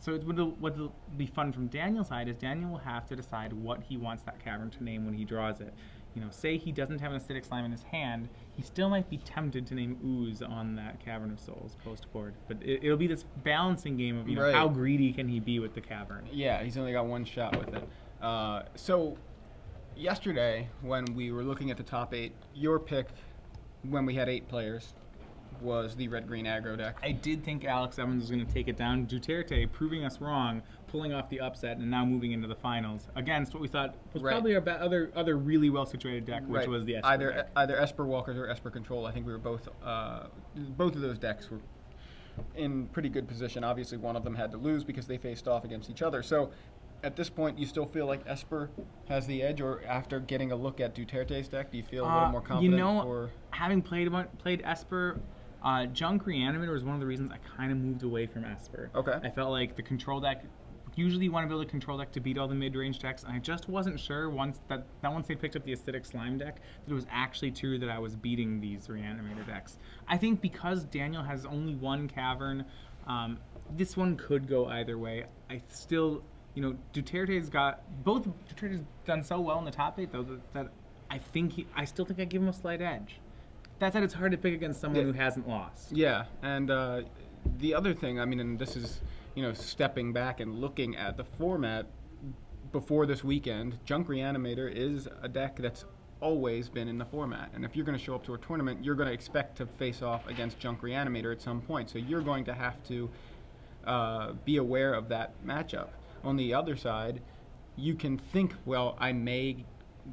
So what'll be fun from Daniel's side is Daniel will have to decide what he wants that cavern to name when he draws it. Say he doesn't have an acidic slime in his hand, he still might be tempted to name Ooze on that Cavern of Souls post-board. But it'll be this balancing game of Right. how greedy can he be with the cavern. Yeah, he's only got one shot with it. So yesterday, when we were looking at the top 8, your pick, when we had 8 players, was the red-green aggro deck. I did think Alex Evans was going to take it down. Duterte proving us wrong, pulling off the upset, and now moving into the finals against what we thought was probably our other really well-situated deck, which was the Esper deck. Either Esper Walkers or Esper Control. I think we were both of those decks were in pretty good position. Obviously, one of them had to lose because they faced off against each other. So at this point, you still feel like Esper has the edge, or after getting a look at Duterte's deck, do you feel a little more confident? Having played Esper, Junk Reanimator was one of the reasons I kind of moved away from Esper. Okay. I felt like the control deck, usually you want to build a control deck to beat all the mid-range decks, and I just wasn't sure once they picked up the Acidic Slime deck, that it was actually true that I was beating these Reanimator decks. I think because Daniel has only one Cavern, this one could go either way. I still, Duterte's done so well in the top 8, though, that I still think I give him a slight edge. That said, it's hard to pick against someone who hasn't lost. Yeah, and the other thing, and this is, stepping back and looking at the format before this weekend, Junk Reanimator is a deck that's always been in the format. And if you're going to show up to a tournament, you're going to expect to face off against Junk Reanimator at some point. So you're going to have to be aware of that matchup. On the other side, you can think, well, I may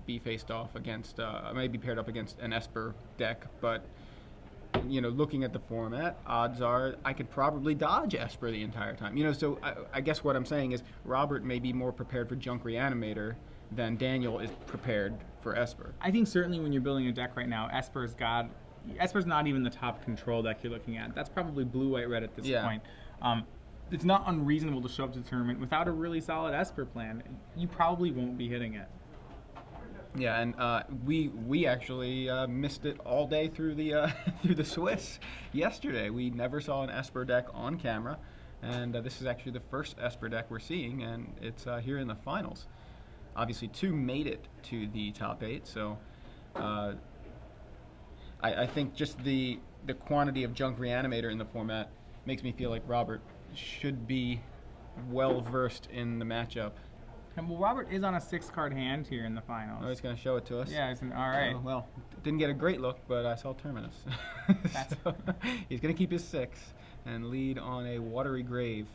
be faced off against, I may be paired up against an Esper deck, but looking at the format, odds are I could probably dodge Esper the entire time. So I guess what I'm saying is Robert may be more prepared for Junk Reanimator than Daniel is prepared for Esper. I think certainly when you're building a deck right now, Esper's not even the top control deck you're looking at. That's probably blue, white, red at this point. It's not unreasonable to show up to the tournament without a really solid Esper plan. You probably won't be hitting it. Yeah, and we actually missed it all day through the through the Swiss yesterday. We never saw an Esper deck on camera, and this is actually the first Esper deck we're seeing, and it's here in the finals. Obviously, 2 made it to the top 8, so I think just the quantity of Junk Reanimator in the format makes me feel like Robert should be well versed in the matchup. And well, Robert is on a 6-card hand here in the finals. Oh, he's going to show it to us. Yeah, all right. Well, didn't get a great look, but I saw Terminus. So, he's going to keep his 6 and lead on a Watery Grave.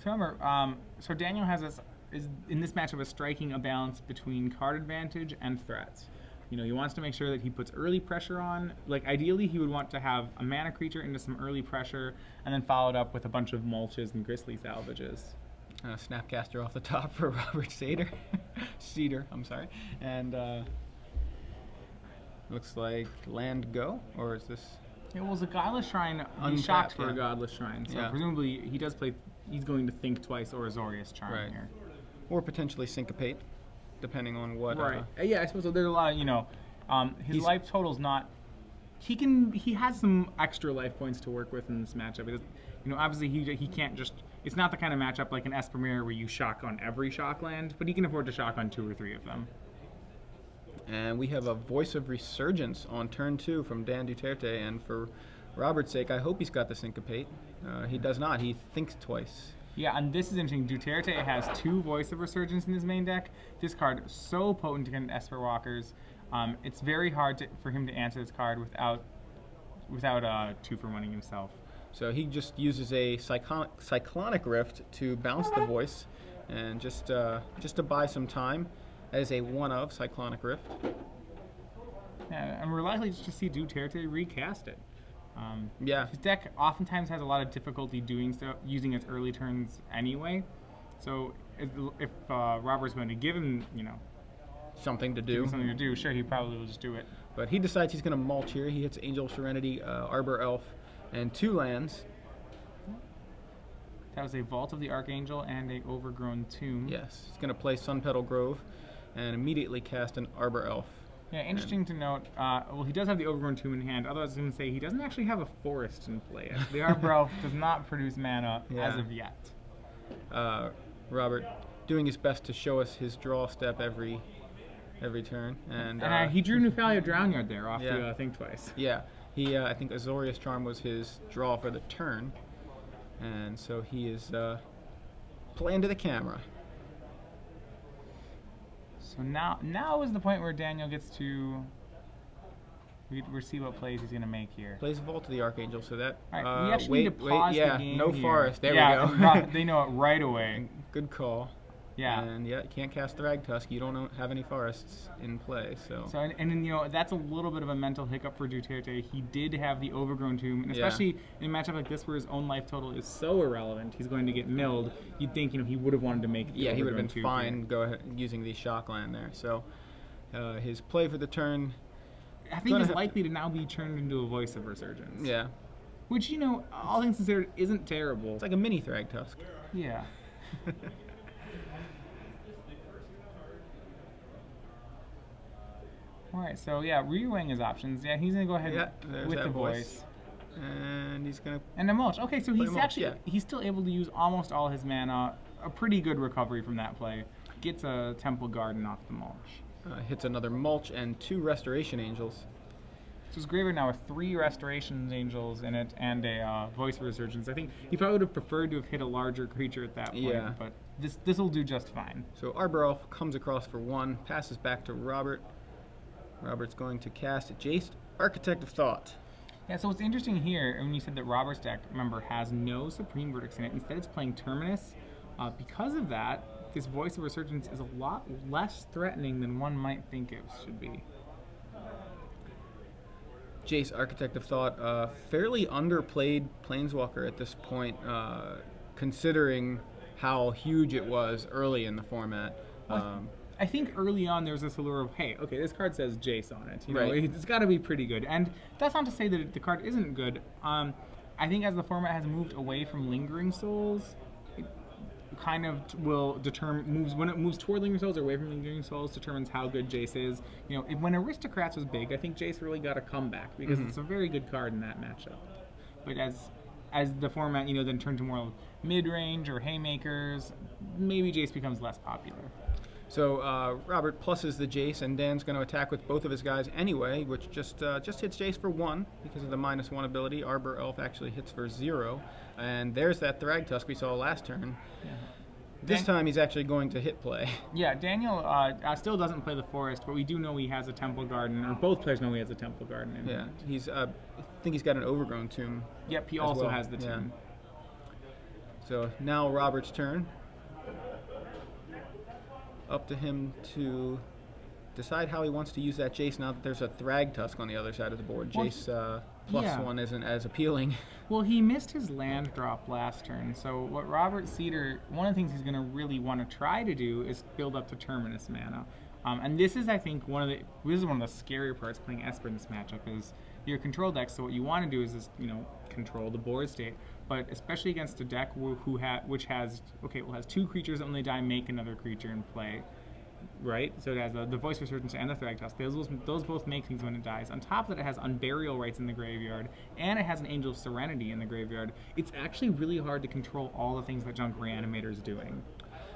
So remember, so Daniel is in this matchup striking a balance between card advantage and threats. He wants to make sure that he puts early pressure on. Like, ideally, he would want to have a mana creature into some early pressure and then followed up with a bunch of mulches and Grisly salvages. Snapcaster off the top for Robert Seder. I'm sorry. And looks like land go, or is this? It was a Godless Shrine. He's shocked for a Godless Shrine, so presumably he's going to think twice or Azorius Charm here. Or potentially Syncopate, depending on what. Yeah, I suppose so. There's a lot of, his life total's not. He has some extra life points to work with in this matchup. Obviously he can't just. It's not the kind of matchup like an Esper Mirror where you shock on every shock land, but he can afford to shock on 2 or 3 of them. And we have a Voice of Resurgence on turn 2 from Dan Duterte, and for Robert's sake, I hope he's got the Syncopate. He does not. He thinks twice. Yeah, and this is interesting. Duterte has 2 Voice of Resurgence in his main deck. This card is so potent against Esper Walkers. It's very hard for him to answer this card without 2-for-1ing himself. So he just uses a Cyclonic Rift to bounce the Voice, and just to buy some time as a 1-of Cyclonic Rift. Yeah, and we're likely to see Duterte recast it. Yeah. His deck oftentimes has a lot of difficulty doing so, using its early turns anyway. So if Robert's going to give him, something to do, sure, he probably will just do it. But he decides he's going to mulch here. He hits Angel of Serenity, Arbor Elf, and 2 lands. That was a Vault of the Archangel and a Overgrown Tomb. Yes, he's going to play Sunpetal Grove and immediately cast an Arbor Elf. Yeah, interesting to note, well, he does have the Overgrown Tomb in hand, otherwise I was going to say he doesn't actually have a forest in play. The Arbor Elf does not produce mana as of yet. Robert doing his best to show us his draw step every turn. And he drew Nefalia Drownyard there off yeah. the Think Twice. Yeah, I think Azorius Charm was his draw for the turn, and so he is playing to the camera. So now is the point where Daniel gets to we'll see what plays he's gonna make here. Plays Vault to the Archangel, so that we actually need to pause the game no here. forest. There we go. They know it right away. Good call. Yeah. And you can't cast Thragtusk. You don't have any forests in play. So and that's a little bit of a mental hiccup for Duterte. He did have the Overgrown Tomb, and especially in a matchup like this where his own life total is so irrelevant, he's going to get milled. You'd think he would have wanted to make the he would have been Tomb fine here. go ahead using the shock land there. So his play for the turn, I think, is likely to now be turned into a Voice of Resurgence. Yeah. Which, all things considered, isn't terrible. It's like a mini Thragtusk. Yeah. Alright, so reweighing his options. Yeah, he's gonna go ahead with the voice. And he's gonna a mulch. Okay, so he's still able to use almost all his mana. A pretty good recovery from that play. Gets a Temple Garden off the mulch. Hits another mulch and 2 Restoration Angels. So his graveyard now with 3 Restoration Angels in it and a Voice of Resurgence. I think he probably would have preferred to have hit a larger creature at that point, but this will do just fine. So Arbor Elf comes across for 1, passes back to Robert. Robert's going to cast Jace, Architect of Thought. Yeah, so what's interesting here, when you said that Robert's deck, remember, has no Supreme Verdicts in it. Instead, it's playing Terminus. Because of that, this Voice of Resurgence is a lot less threatening than one might think it should be. Jace, Architect of Thought, fairly underplayed Planeswalker at this point, considering how huge it was early in the format. I think early on there was this allure of, hey, okay, this card says Jace on it. Right. It's got to be pretty good. And that's not to say that the card isn't good. I think as the format has moved away from Lingering Souls, it kind of will when it moves toward Lingering Souls or away from Lingering Souls, determines how good Jace is. When Aristocrats was big, I think Jace really got a comeback because it's a very good card in that matchup. But as the format, then turned to more mid-range or haymakers, maybe Jace becomes less popular. So Robert pluses the Jace, and Dan's going to attack with both of his guys anyway, which just hits Jace for 1 because of the -1 ability. Arbor Elf actually hits for 0, and there's that Thragtusk we saw last turn. Yeah. This time he's actually going to hit play. Yeah, Daniel still doesn't play the Forest, but we do know he has a Temple Garden, or both players know he has a Temple Garden in Yeah, it. he's I think he's got an Overgrown Tomb. Yep, he also has the tomb. So now Robert's turn. Up to him to decide how he wants to use that Jace now that there's a Thragtusk on the other side of the board. Jace +1 isn't as appealing. Well, he missed his land drop last turn, so what Robert Seder, one of the things he's going to really want to try to do is build up to Terminus mana. And this is, I think, one of the scarier parts playing Esper in this matchup is your control deck. So what you want to do is just, control the board state. But especially against a deck which has 2 creatures that when they die make another creature in play, right? So it has the Voice Resurgence and the Thragtusk. Those both make things when it dies. On top of that, it has Unburial Rites in the graveyard, and it has an Angel of Serenity in the graveyard. It's actually really hard to control all the things that Junk Reanimator is doing.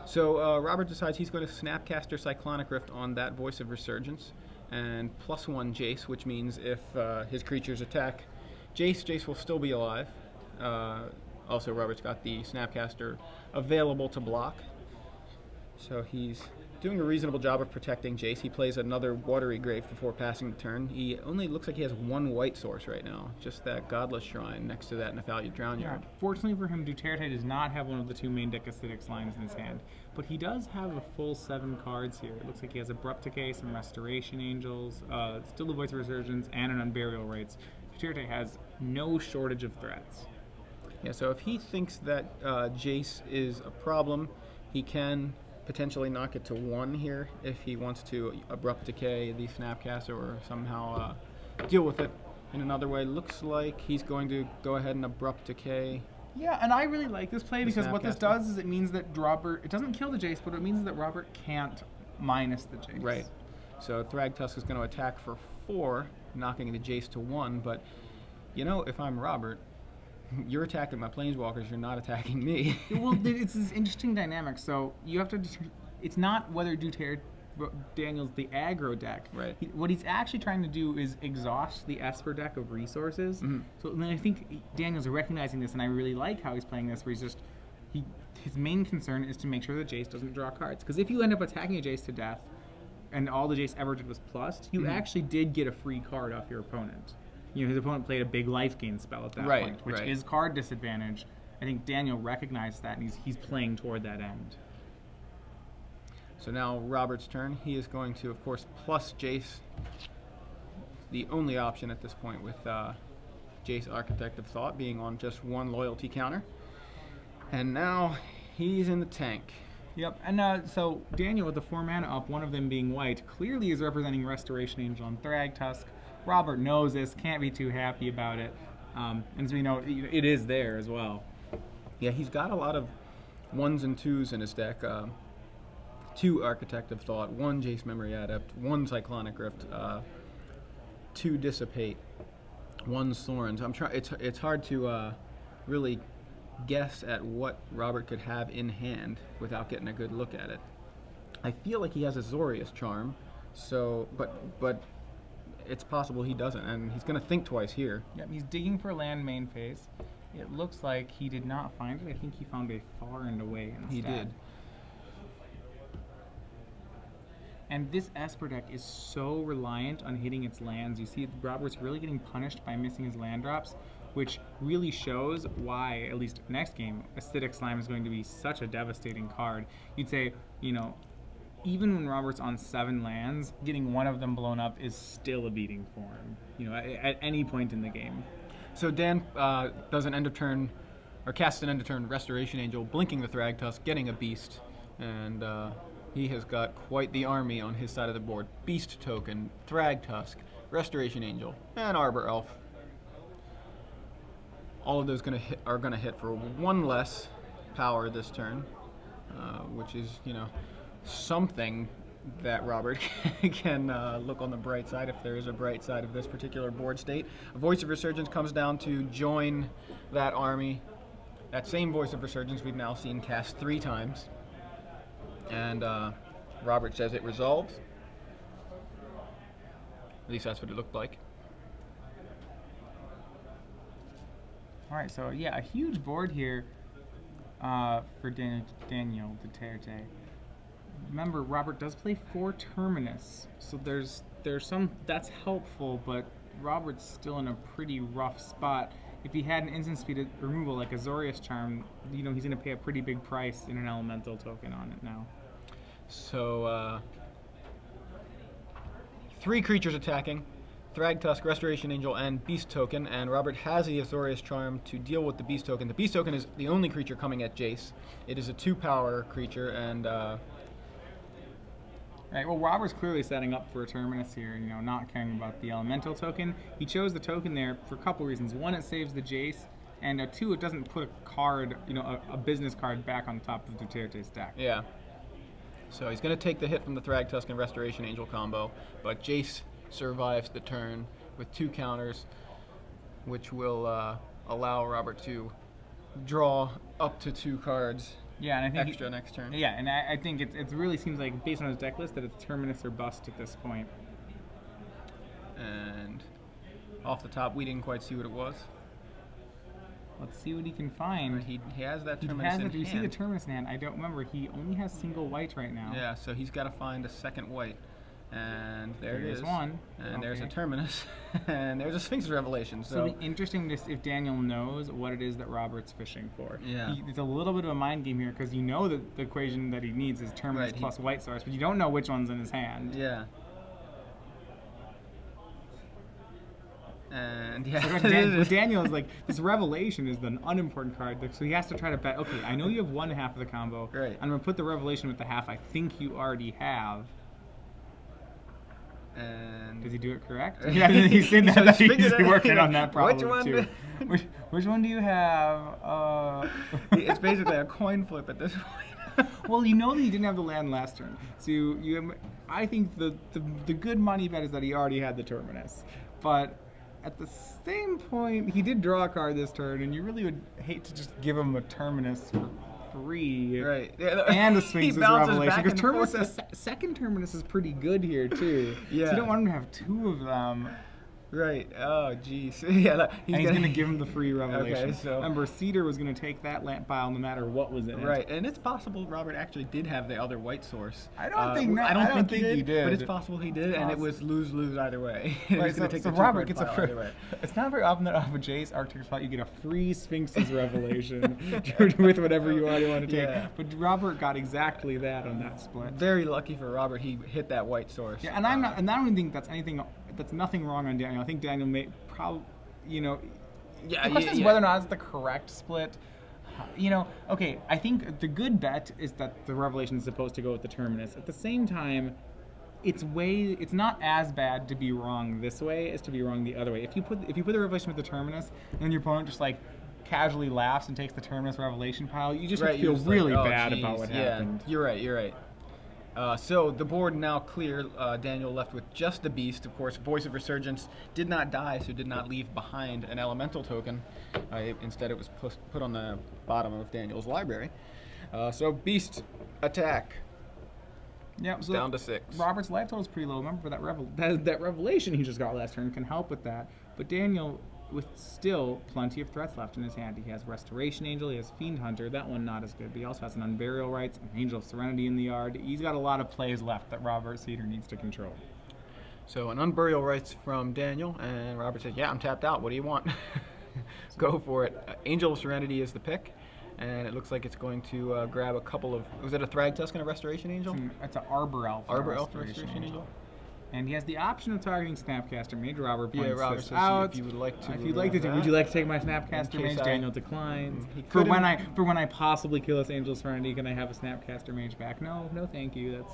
So Robert decides he's going to Snapcaster Cyclonic Rift on that Voice of Resurgence, and +1 Jace, which means if his creatures attack Jace will still be alive. Also, Robert's got the Snapcaster available to block. So he's doing a reasonable job of protecting Jace. He plays another Watery Grave before passing the turn. He only looks like he has 1 white source right now, just that Godless Shrine next to that Nefalia Drownyard. Yeah. Fortunately for him, Duterte does not have one of the 2 main deck acidics lines in his hand, but he does have a full 7 cards here. It looks like he has Abrupt Decay, some Restoration Angels, still the Voice of Resurgence, and an Unburial Rites. Duterte has no shortage of threats. Yeah, so if he thinks that Jace is a problem, he can potentially knock it to 1 here if he wants to Abrupt Decay the Snapcaster or somehow deal with it in another way. Looks like he's going to go ahead and Abrupt Decay. Yeah, and I really like this play because what this does is it means that Robert, it doesn't kill the Jace, but it means that Robert can't minus the Jace. Right. So Thragtusk is going to attack for 4, knocking the Jace to 1, but if I'm Robert, you're attacking my planeswalkers, you're not attacking me. Well, it's this interesting dynamic. So you have to. It's not whether Daniel's the aggro deck. Right. What he's actually trying to do is exhaust the Esper deck of resources. Mm-hmm. So and I think Daniel's recognizing this, and I really like how he's playing this. Where his main concern is to make sure that Jace doesn't draw cards. Because if you end up attacking a Jace to death, and all the Jace ever did was plussed, you actually did get a free card off your opponent. You know, his opponent played a big life gain spell at that point, which is card disadvantage. I think Daniel recognized that, and he's playing toward that end. So now Robert's turn. He is going to, of course, plus Jace. The only option at this point with Jace Architect of Thought being on just one loyalty counter. And now he's in the tank. Yep, and so Daniel with the 4 mana up, one of them being white, clearly is representing Restoration Angel and Thragtusk. Robert knows this, can't be too happy about it, and as we know, it is there as well. Yeah, he's got a lot of 1s and 2s in his deck. 2 Architect of Thought, 1 Jace Memory Adept, 1 Cyclonic Rift, 2 Dissipate, 1 Thorns. It's hard to really guess at what Robert could have in hand without getting a good look at it. I feel like he has a Zorius Charm, so but it's possible he doesn't, and he's going to think twice here. Yep, he's digging for land main phase. It looks like he did not find it. I think he found a far and away instead. He did. And this Esper deck is so reliant on hitting its lands. You see Robert's really getting punished by missing his land drops, which really shows why, at least next game, Acidic Slime is going to be such a devastating card. You'd say, you know, even when Robert's on 7 lands, getting one of them blown up is still a beating for him, you know, at any point in the game. So Dan does an end of turn, or casts an end of turn Restoration Angel, blinking the Thragtusk, getting a beast, and he has got quite the army on his side of the board. Beast token, Thragtusk, Restoration Angel, and Arbor Elf. All of those are gonna hit for 1 less power this turn, which is, you know, something that Robert can look on the bright side, if there is a bright side of this particular board state. A Voice of Resurgence comes down to join that army. That same Voice of Resurgence we've now seen cast 3 times. And Robert says it resolves. At least that's what it looked like. All right, so yeah, a huge board here for Daniel Duterte. Remember, Robert does play 4 Terminus, so there's some that's helpful, but Robert's still in a pretty rough spot. If he had an instant speed removal like a Zorius Charm, you know, he's going to pay a pretty big price in an elemental token on it now. So 3 creatures attacking. Thragtusk, Restoration Angel, and Beast Token, and Robert has the Azorius Charm to deal with the Beast Token. The Beast Token is the only creature coming at Jace. It is a 2-power creature, and right, well, Robert's clearly setting up for a Terminus here, you know, not caring about the Elemental token. He chose the token there for a couple reasons. 1, it saves the Jace, and 2, it doesn't put a card, you know, a business card back on top of Duterte's deck. Yeah. So he's going to take the hit from the Thragtusk and Restoration Angel combo, but Jace survives the turn with 2 counters, which will allow Robert to draw up to 2 cards. Yeah, and I think extra next turn. Yeah, and I think it really seems like, based on his deck list, that it's Terminus or bust at this point. And off the top, we didn't quite see what it was. Let's see what he can find. He has that Terminus in hand. Do you see the Terminus in hand? I don't remember. He only has single white right now. Yeah, so he's got to find a second white. And there's one. And there's a Terminus. And there's a Sphinx Revelation. So it'll be interesting to see if Daniel knows what it is that Robert's fishing for. Yeah. It's a little bit of a mind game here, because you know that the equation that he needs is Terminus plus white source, but you don't know which one's in his hand. Yeah. And yeah, so Daniel is like, this Revelation is an unimportant card, so he has to try to bet, okay, I know you have 1/2 of the combo. Right. I'm going to put the Revelation with the half I think you already have. And does he do it correct? Yeah, he's saying that he's working on that problem too. Which one do you have? It's basically a coin flip at this point. Well, you know that he didn't have the land last turn, so you I think the good money bet is that he already had the Terminus, but at the same point, he did draw a card this turn, and you really would hate to just give him a Terminus for free. Right. And a Sphinx's bounces Revelation. back Because and forth. Terminus, second Terminus is pretty good here, too. Yeah. So you don't want him to have two of them. Right. Oh, jeez. Yeah. And he's going to give him the free Revelation. Okay, so remember, Seder was going to take that lamp pile no matter what was in it. right, and it's possible Robert actually did have the other white source. I don't think I don't think he did. but it's possible he did, and it was lose-lose either way. He was gonna take the Robert gets two-card pile either way. It's not very often that off of Jace Arctic Spot you get a free Sphinx's Revelation with whatever you want to take. Yeah. But Robert got exactly that on that split. Very lucky for Robert, he hit that white source. Yeah, and I don't even think that's nothing wrong on Daniel. I think Daniel may probably, the question is whether or not it's the correct split. Okay, I think the good bet is that the Revelation is supposed to go with the Terminus. At the same time, it's not as bad to be wrong this way as to be wrong the other way. If you put the Revelation with the Terminus, and then your opponent just like casually laughs and takes the Terminus Revelation pile, you just feel really bad about what happened. You're right. So the board now clear. Daniel left with just the Beast. Of course, Voice of Resurgence did not die, so did not leave behind an elemental token. Instead, it was put on the bottom of Daniel's library. So Beast attack. Yeah, so down to 6. Robert's life total is pretty low. Remember that Revelation he just got last turn can help with that. But Daniel, with still plenty of threats left in his hand, he has Restoration Angel, he has Fiend Hunter, that one not as good, but he also has an Unburial Rites, an Angel of Serenity in the yard. He's got a lot of plays left that Robert Seder needs to control. So an Unburial Rites from Daniel, and Robert says, yeah, I'm tapped out, what do you want? Go for it. Angel of Serenity is the pick, and it looks like it's going to grab a couple of, was it a Thragtusk and a Restoration Angel? It's an Arbor Elf. Arbor Elf Restoration Angel. And he has the option of targeting Snapcaster Mage. Robert points Robert this says out. If you would like to, would you like to take my Snapcaster Mage? Daniel declines. For when I possibly kill this Angel of Serenity, can I have a Snapcaster Mage back? No, thank you. That's.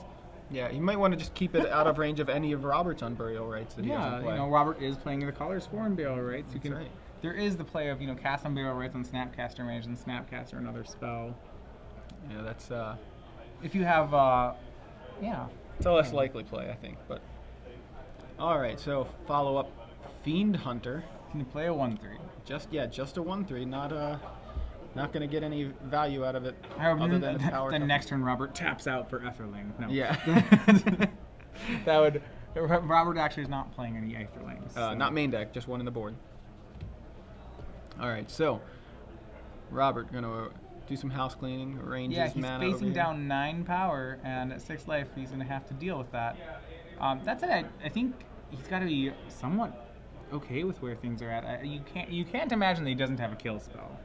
Yeah, you might want to just keep it out of range of any of Robert's Unburial Rites that he doesn't play. Robert is playing the colors for Unburial Rites. That's right. There is the play of cast Unburial Rites on Snapcaster Mage and Snapcaster another spell. Yeah, that's if you have it's a less likely play, I think, but. All right, so follow up, Fiend Hunter. Can you play a 1/3? Just a 1/3, not going to get any value out of it. Other than the next turn, Robert taps out for Etherling. No. Yeah. That would. Robert actually is not playing any Etherlings. So. Not main deck, just one in the board. All right, so Robert gonna do some house cleaning, arrange his mana. Yeah, he's facing down 9 power, and at 6 life, he's gonna have to deal with that. That's it. I think he's got to be somewhat okay with where things are at. You can't imagine that he doesn't have a kill spell.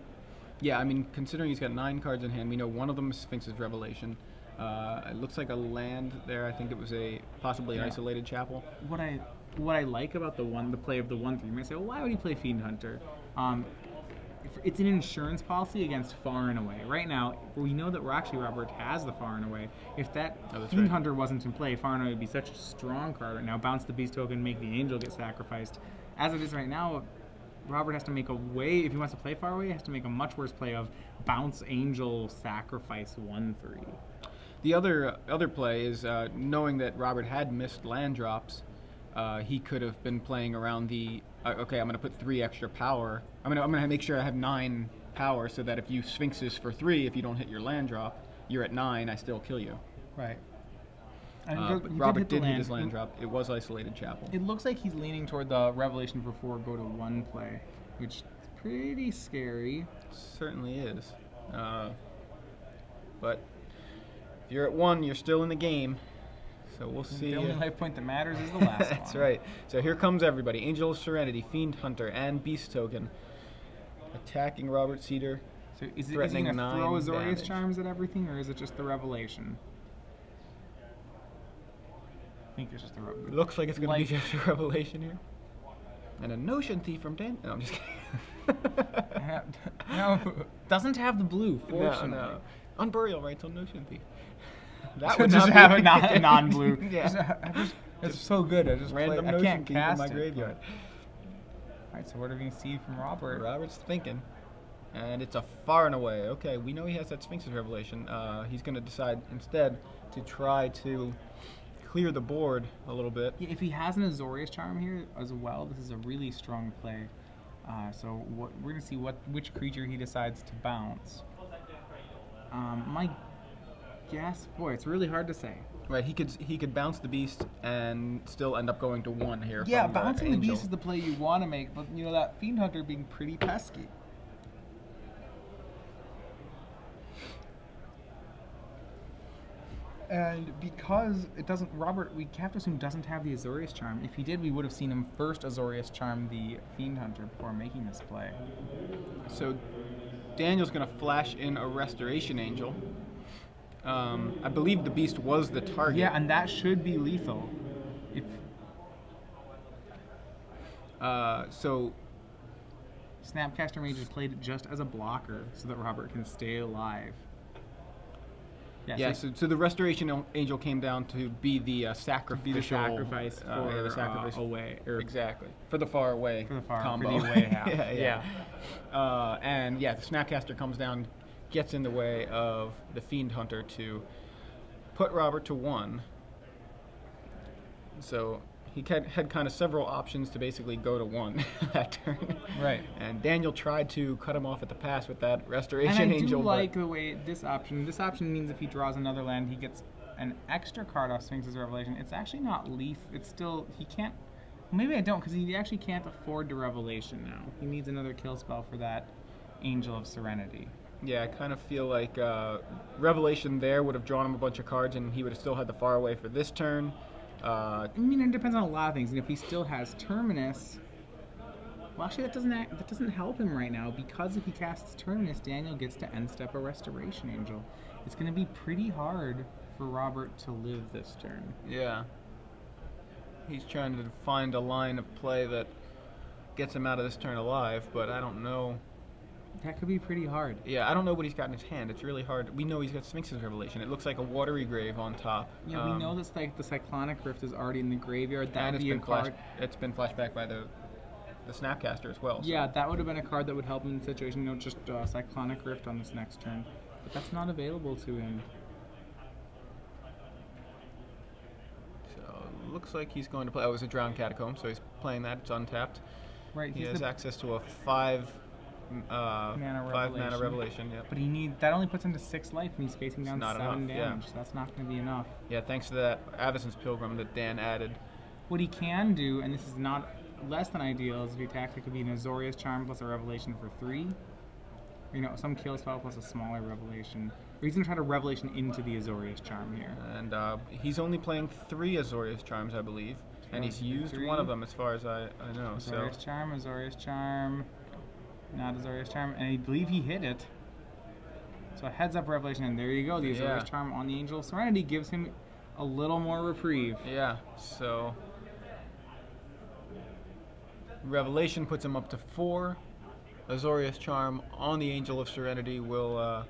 Yeah, I mean, considering he's got 9 cards in hand, we know one of them is Sphinx's Revelation. It looks like a land there. I think it was possibly an isolated chapel. What I like about the play of the 1/3, you might say, well, why would he play Fiend Hunter? It's an insurance policy against far and away. Right now, we know that Robert has the far and away. If that Fiend Hunter wasn't in play, far and away would be such a strong card right now. Bounce the Beast token, make the Angel get sacrificed. As it is right now, Robert has to make if he wants to play far away, he has to make a much worse play of bounce Angel, sacrifice 1/3. The other play is knowing that Robert had missed land drops. He could have been playing around the okay, I'm going to put 3 extra power. I'm going to make sure I have 9 power so that if you Sphinxes for 3, if you don't hit your land drop, you're at 9, I still kill you. Right. But Robert did hit his land drop. It was isolated chapel. It looks like he's leaning toward the Revelation for 4 go to 1 play, which is pretty scary. Certainly is. But if you're at 1, you're still in the game. So we'll see. The only life point that matters is the last one. That's right. So here comes everybody. Angel of Serenity, Fiend Hunter, and Beast Token. Attacking Robert Seder. So is he going to throw Azorius Charms at everything, or is it just the Revelation? I think it's just the Revelation. Looks like it's going to be just a Revelation here. And a Notion Thief from Dan. No, I'm just kidding. No, doesn't have the blue, fortunately. No. Unburial Rites on Notion Thief. That would just have a non-blue. Yeah. It's so good. I can't cast in my graveyard. All right, so what are we going to see from Robert? Robert's thinking. And it's a far and away. Okay, we know he has that Sphinx's Revelation. He's going to decide instead to try to clear the board a little bit. Yeah, if he has an Azorius Charm here as well, this is a really strong play. So we're gonna see which creature he decides to bounce. My guess, boy, it's really hard to say. Right, he could bounce the beast and still end up going to 1 here. Yeah, from bouncing the Angel. beast is the play you want to make, but you know that Fiend Hunter being pretty pesky. And because it doesn't, Robert, we have to assume doesn't have the Azorius Charm. If he did, we would have seen him first Azorius Charm the Fiend Hunter before making this play. So Daniel's going to flash in a Restoration Angel. I believe the beast was the target. Yeah, and that should be lethal. If so Snapcaster Mage has played it just as a blocker so that Robert can stay alive. Yeah, so the Restoration Angel came down to be the sacrificial... sacrifice for the sacrifice away. Exactly. For the far away For the far combo. For the away half. yeah. And yeah, the Snapcaster comes down, gets in the way of the Fiend Hunter to put Robert to 1. So he had kind of several options to basically go to 1 that turn. Right. And Daniel tried to cut him off at the pass with that Restoration and I Angel. do like the way this option means if he draws another land, he gets an extra card off Sphinx's Revelation. It's actually not lethal. It's still, he can't, maybe I don't, because he actually can't afford the Revelation now. He needs another kill spell for that Angel of Serenity. Yeah, I kind of feel like Revelation there would have drawn him a bunch of cards, and he would have still had the far away for this turn. I mean, it depends on a lot of things. And if he still has Terminus, well, actually, that doesn't help him right now, because if he casts Terminus, Daniel gets to end step a Restoration Angel. It's going to be pretty hard for Robert to live this turn. Yeah. He's trying to find a line of play that gets him out of this turn alive, but I don't know. That could be pretty hard. Yeah, I don't know what he's got in his hand. It's really hard. We know he's got Sphinx's Revelation. It looks like a Watery Grave on top. Yeah, we know this, like the Cyclonic Rift is already in the graveyard. That and would be a card. It's been flashed back by the Snapcaster as well. So. Yeah, that would have been a card that would help him in the situation. You know, just Cyclonic Rift on this next turn, but that's not available to him. So looks like he's going to play. Oh, it was a Drowned Catacomb, so he's playing that. It's untapped. Right. He has access to a 5 mana Revelation. Yep. But that only puts him to 6 life, and he's facing down 7 damage. Yeah. So that's not going to be enough. Yeah, thanks to that Avacyn's Pilgrim that Dan added. What he can do, and this is not less than ideal, is if he attacks, it could be an Azorius Charm plus a Revelation for 3. Or, you know, some kill spell plus a smaller Revelation. Or he's going to try to Revelation into the Azorius Charm here. And he's only playing 3 Azorius Charms, I believe. And he's used 1 of them as far as I know. Azorius Charm, not Azorius Charm, and I believe he hit it. So a heads up Revelation, and there you go. The Azorius Charm on the Angel of Serenity gives him a little more reprieve. Yeah, so Revelation puts him up to 4. Azorius Charm on the Angel of Serenity will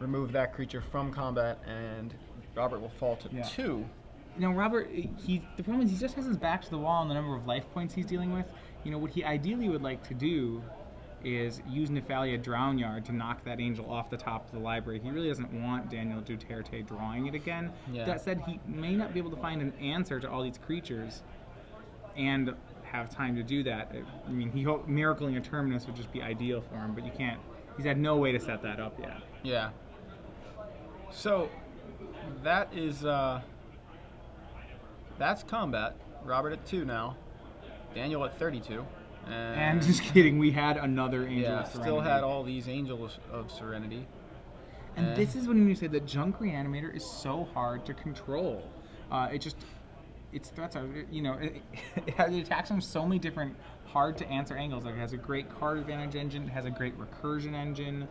remove that creature from combat, and Robert will fall to 2. You know, Robert, the problem is he just has his back to the wall on the number of life points he's dealing with. You know, what he ideally would like to do is use Nephalia Drownyard to knock that Angel off the top of the library. He really doesn't want Daniel Duterte drawing it again. Yeah. That said, he may not be able to find an answer to all these creatures and have time to do that. I mean, miracling a Terminus would just be ideal for him, but you can't. He's had no way to set that up yet. Yeah. So that is that's combat. Robert at 2 now. Daniel at 32. And just kidding, we had another Angel of Serenity. Still had all these Angels of Serenity. And this is when you say that Junk Reanimator is so hard to control. Its threats are, you know, it attacks from so many different hard to answer angles. Like it has a great card advantage engine, it has a great recursion engine.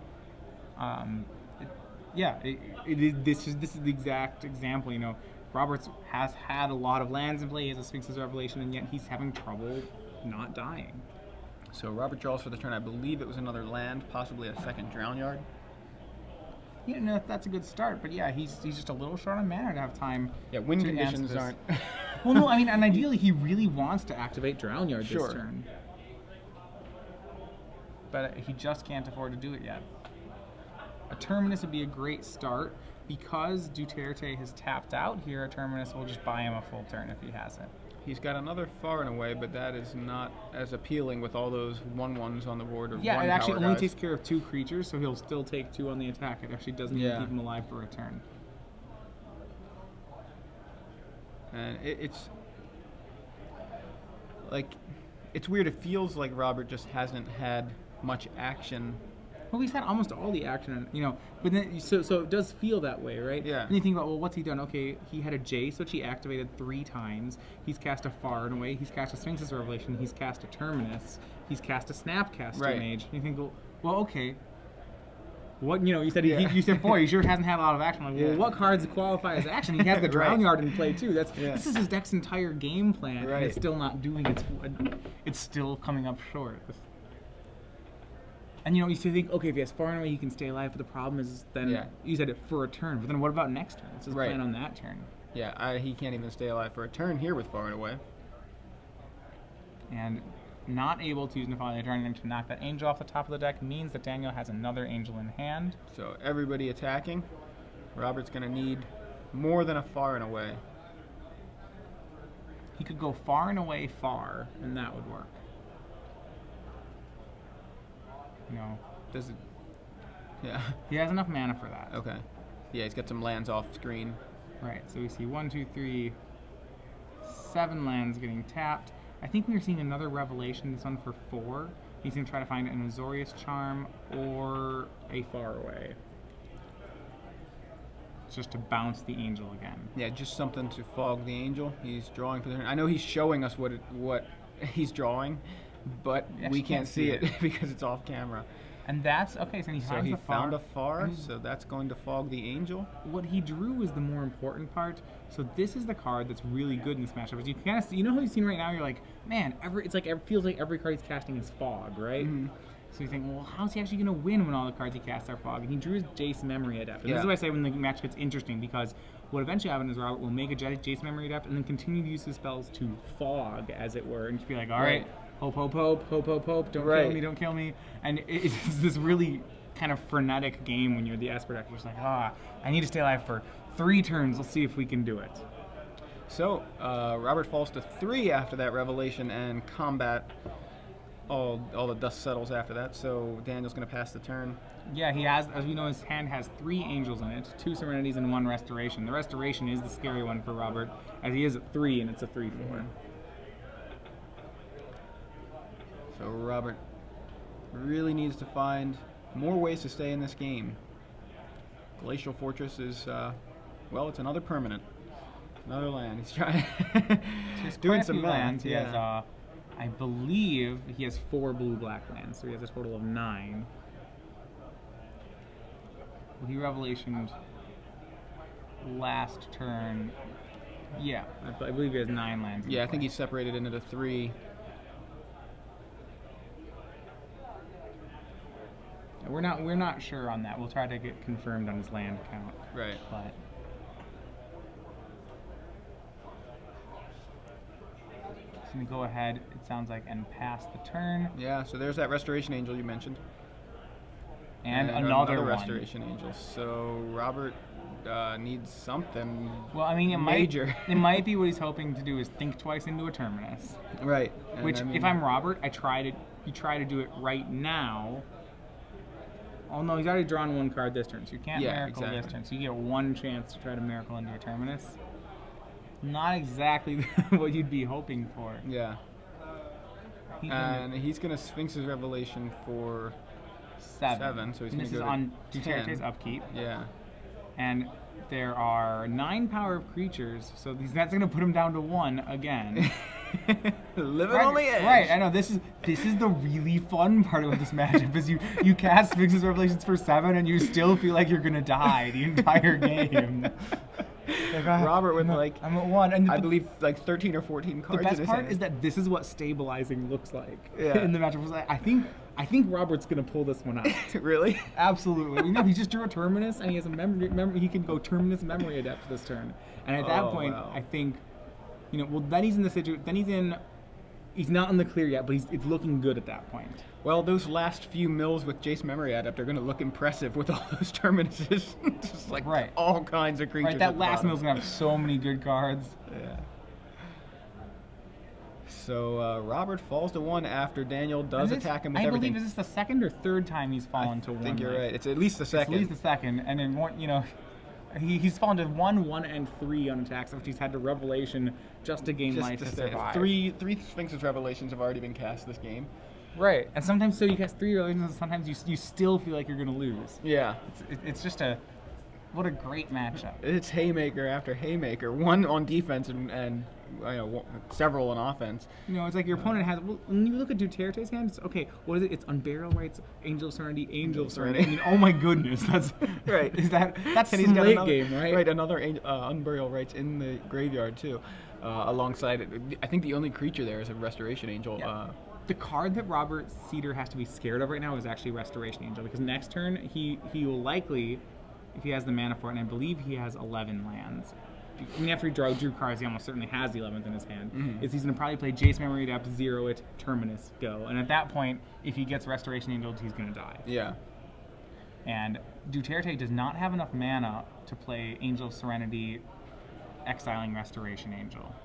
This is the exact example. You know, Roberts has had a lot of lands in play. He has a Sphinx's Revelation, and yet he's having trouble not dying. So Robert draws for the turn. I believe it was another land, possibly a second Drownyard. You know, that's a good start, but yeah, he's just a little short on mana to have time. Yeah, win conditions aren't. Well, no, I mean, and ideally he really wants to activate Drownyard this turn, but he just can't afford to do it yet. A Terminus would be a great start. because Duterte has tapped out here, Terminus will just buy him a full turn if he hasn't. He's got another far and away, but that is not as appealing with all those 1/1s on the board. Or Yeah, one it actually power only guys. takes care of 2 creatures, so he'll still take 2 on the attack. It actually doesn't even keep him alive for a turn. And it's like, it's weird. It feels like Robert just hasn't had much action. Well, he's had almost all the action, you know, but then, so it does feel that way, right? Yeah. And you think about, well, what's he done? Okay, he had a Jace, which he activated 3 times. He's cast a Far and Away. He's cast a Sphinx's Revelation. He's cast a Terminus. He's cast a Snapcaster Mage. And you think, well, okay. What, you know, you said you said, boy, he sure hasn't had a lot of action. Like, well, what cards qualify as action? He has the Drown Yard in play too. This is his deck's entire game plan, and it's still not doing it's still coming up short. And you know, you still think, okay, if he has Far and Away, he can stay alive. But the problem is, then you said it for a turn. But then what about next turn? What's his plan on that turn? Yeah, he can't even stay alive for a turn here with Far and Away. And not able to use Nephalia Turn to knock that angel off the top of the deck means that Daniel has another angel in hand. So everybody attacking. Robert's going to need more than a Far and Away. He could go Far and Away far, and that would work. No. Does it? Yeah. He has enough mana for that. Okay. Yeah, he's got some lands off screen. Right, so we see 1, 2, 3, 7 lands getting tapped. I think we are seeing another Revelation, this one for 4. He's going to try to find an Azorius Charm or a Far Away. Just to bounce the angel again. Yeah, just something to fog the angel. He's drawing for the turn. I know he's showing us what he's drawing, but we can't see it because it's off camera. And that's, okay, so he finds the Far. Found a Far, so that's going to fog the angel. What he drew is the more important part. So this is the card that's really good in this matchup. As you kind of see, you know how you've seen right now, you're like, man, it feels like every card he's casting is Fog, right? Mm-hmm. So you think, well, how's he actually going to win when all the cards he casts are Fog? And he drew his Jace Memory Adept. And this is what I say when the match gets interesting, because what eventually happens is Robert will make a Jace Memory Adept and then continue to use his spells to fog, as it were, and just be like, all right, hope, hope, hope, hope, hope, hope, don't kill me, don't kill me. And it's this really kind of frenetic game when you're the Esper deck. You're just like, I need to stay alive for 3 turns. Let's see if we can do it. So, Robert falls to 3 after that Revelation and combat. All the dust settles after that, so Daniel's going to pass the turn. Yeah, he has, as we know, his hand has 3 angels in it, 2 serenities and 1 restoration. The restoration is the scary one for Robert, as he is at 3 and it's a 3/4. So Robert really needs to find more ways to stay in this game. Glacial Fortress is, well, it's another permanent. Another land. He's trying doing some lands. He has, I believe he has 4 blue-black lands, so he has a total of 9. Well, he Revelationed last turn. Yeah, I believe he has 9 lands. Yeah, I think he's separated into the 3. We're not sure on that. We'll try to get confirmed on his land count. Right. But he's gonna go ahead, it sounds like, and pass the turn. Yeah, so there's that Restoration Angel you mentioned. And another one. Restoration Angel. So Robert needs something. Well, I mean, major. It might be what he's hoping to do is think twice into a Terminus. Right. Which, if I'm Robert, you try to do it right now. Oh no, he's already drawn 1 card this turn, so you can't miracle this turn. So you get 1 chance to try to miracle into a Terminus. Not exactly what you'd be hoping for. Yeah. And he's going to Sphinx his Revelation for 7. So he's going to go to on Duterte's upkeep. Yeah. And there are 9 power of creatures, so that's going to put him down to 1 again. Living on the edge. Right, I know. This is the really fun part of this matchup is you cast Sphinx's Revelations for 7 and you still feel like you're going to die the entire game. Like, Robert with I'm at 1, and I believe like 13 or 14 cards. The best part is that this is what stabilizing looks like in the matchup. I think Robert's gonna pull this one out. Really? Absolutely. He just drew a Terminus, and he has a memory. He can go Terminus Memory Adept this turn, and at that point, I think, then he's in the situation. Then he's in He's not in the clear yet, but it's looking good at that point. Well, those last few mills with Jace Memory Adept are going to look impressive with all those terminuses. Just like all kinds of creatures. Right, that last mill's going to have so many good cards. Yeah. So Robert falls to 1 after Daniel does attack him with everything. I believe, is this the second or third time he's fallen to 1? I think you're right. It's at least the second. It's at least the second. And then, he's fallen to 1, 1, and 3 on attacks, which he's had to Revelation just to gain life to survive. Three Sphinx's Revelations have already been cast this game. Right, and sometimes you cast 3 Revelations, and sometimes you still feel like you're going to lose. Yeah. It's just what a great matchup. It's haymaker after haymaker, one on defense and several on offense. It's like your opponent has. Well, when you look at Duterte's hand, it's okay. What is it? It's Unburial Rights, Angel of Serenity, Angel of Serenity. I mean, oh my goodness, that's right. That's Slate game, right? Right, another Unburial Rights in the graveyard too, alongside it. I think the only creature there is a Restoration Angel. Yeah. The card that Robert Seder has to be scared of right now is actually Restoration Angel, because next turn he will likely, if he has the mana for it, and I believe he has 11 lands. I mean, after he drew cards, he almost certainly has the 11th in his hand. Mm-hmm. He's going to probably play Jace Memory Adapt, zero it, Terminus, go. And at that point, if he gets Restoration Angel, he's going to die. Yeah. And Duterte does not have enough mana to play Angel of Serenity, exiling Restoration Angel.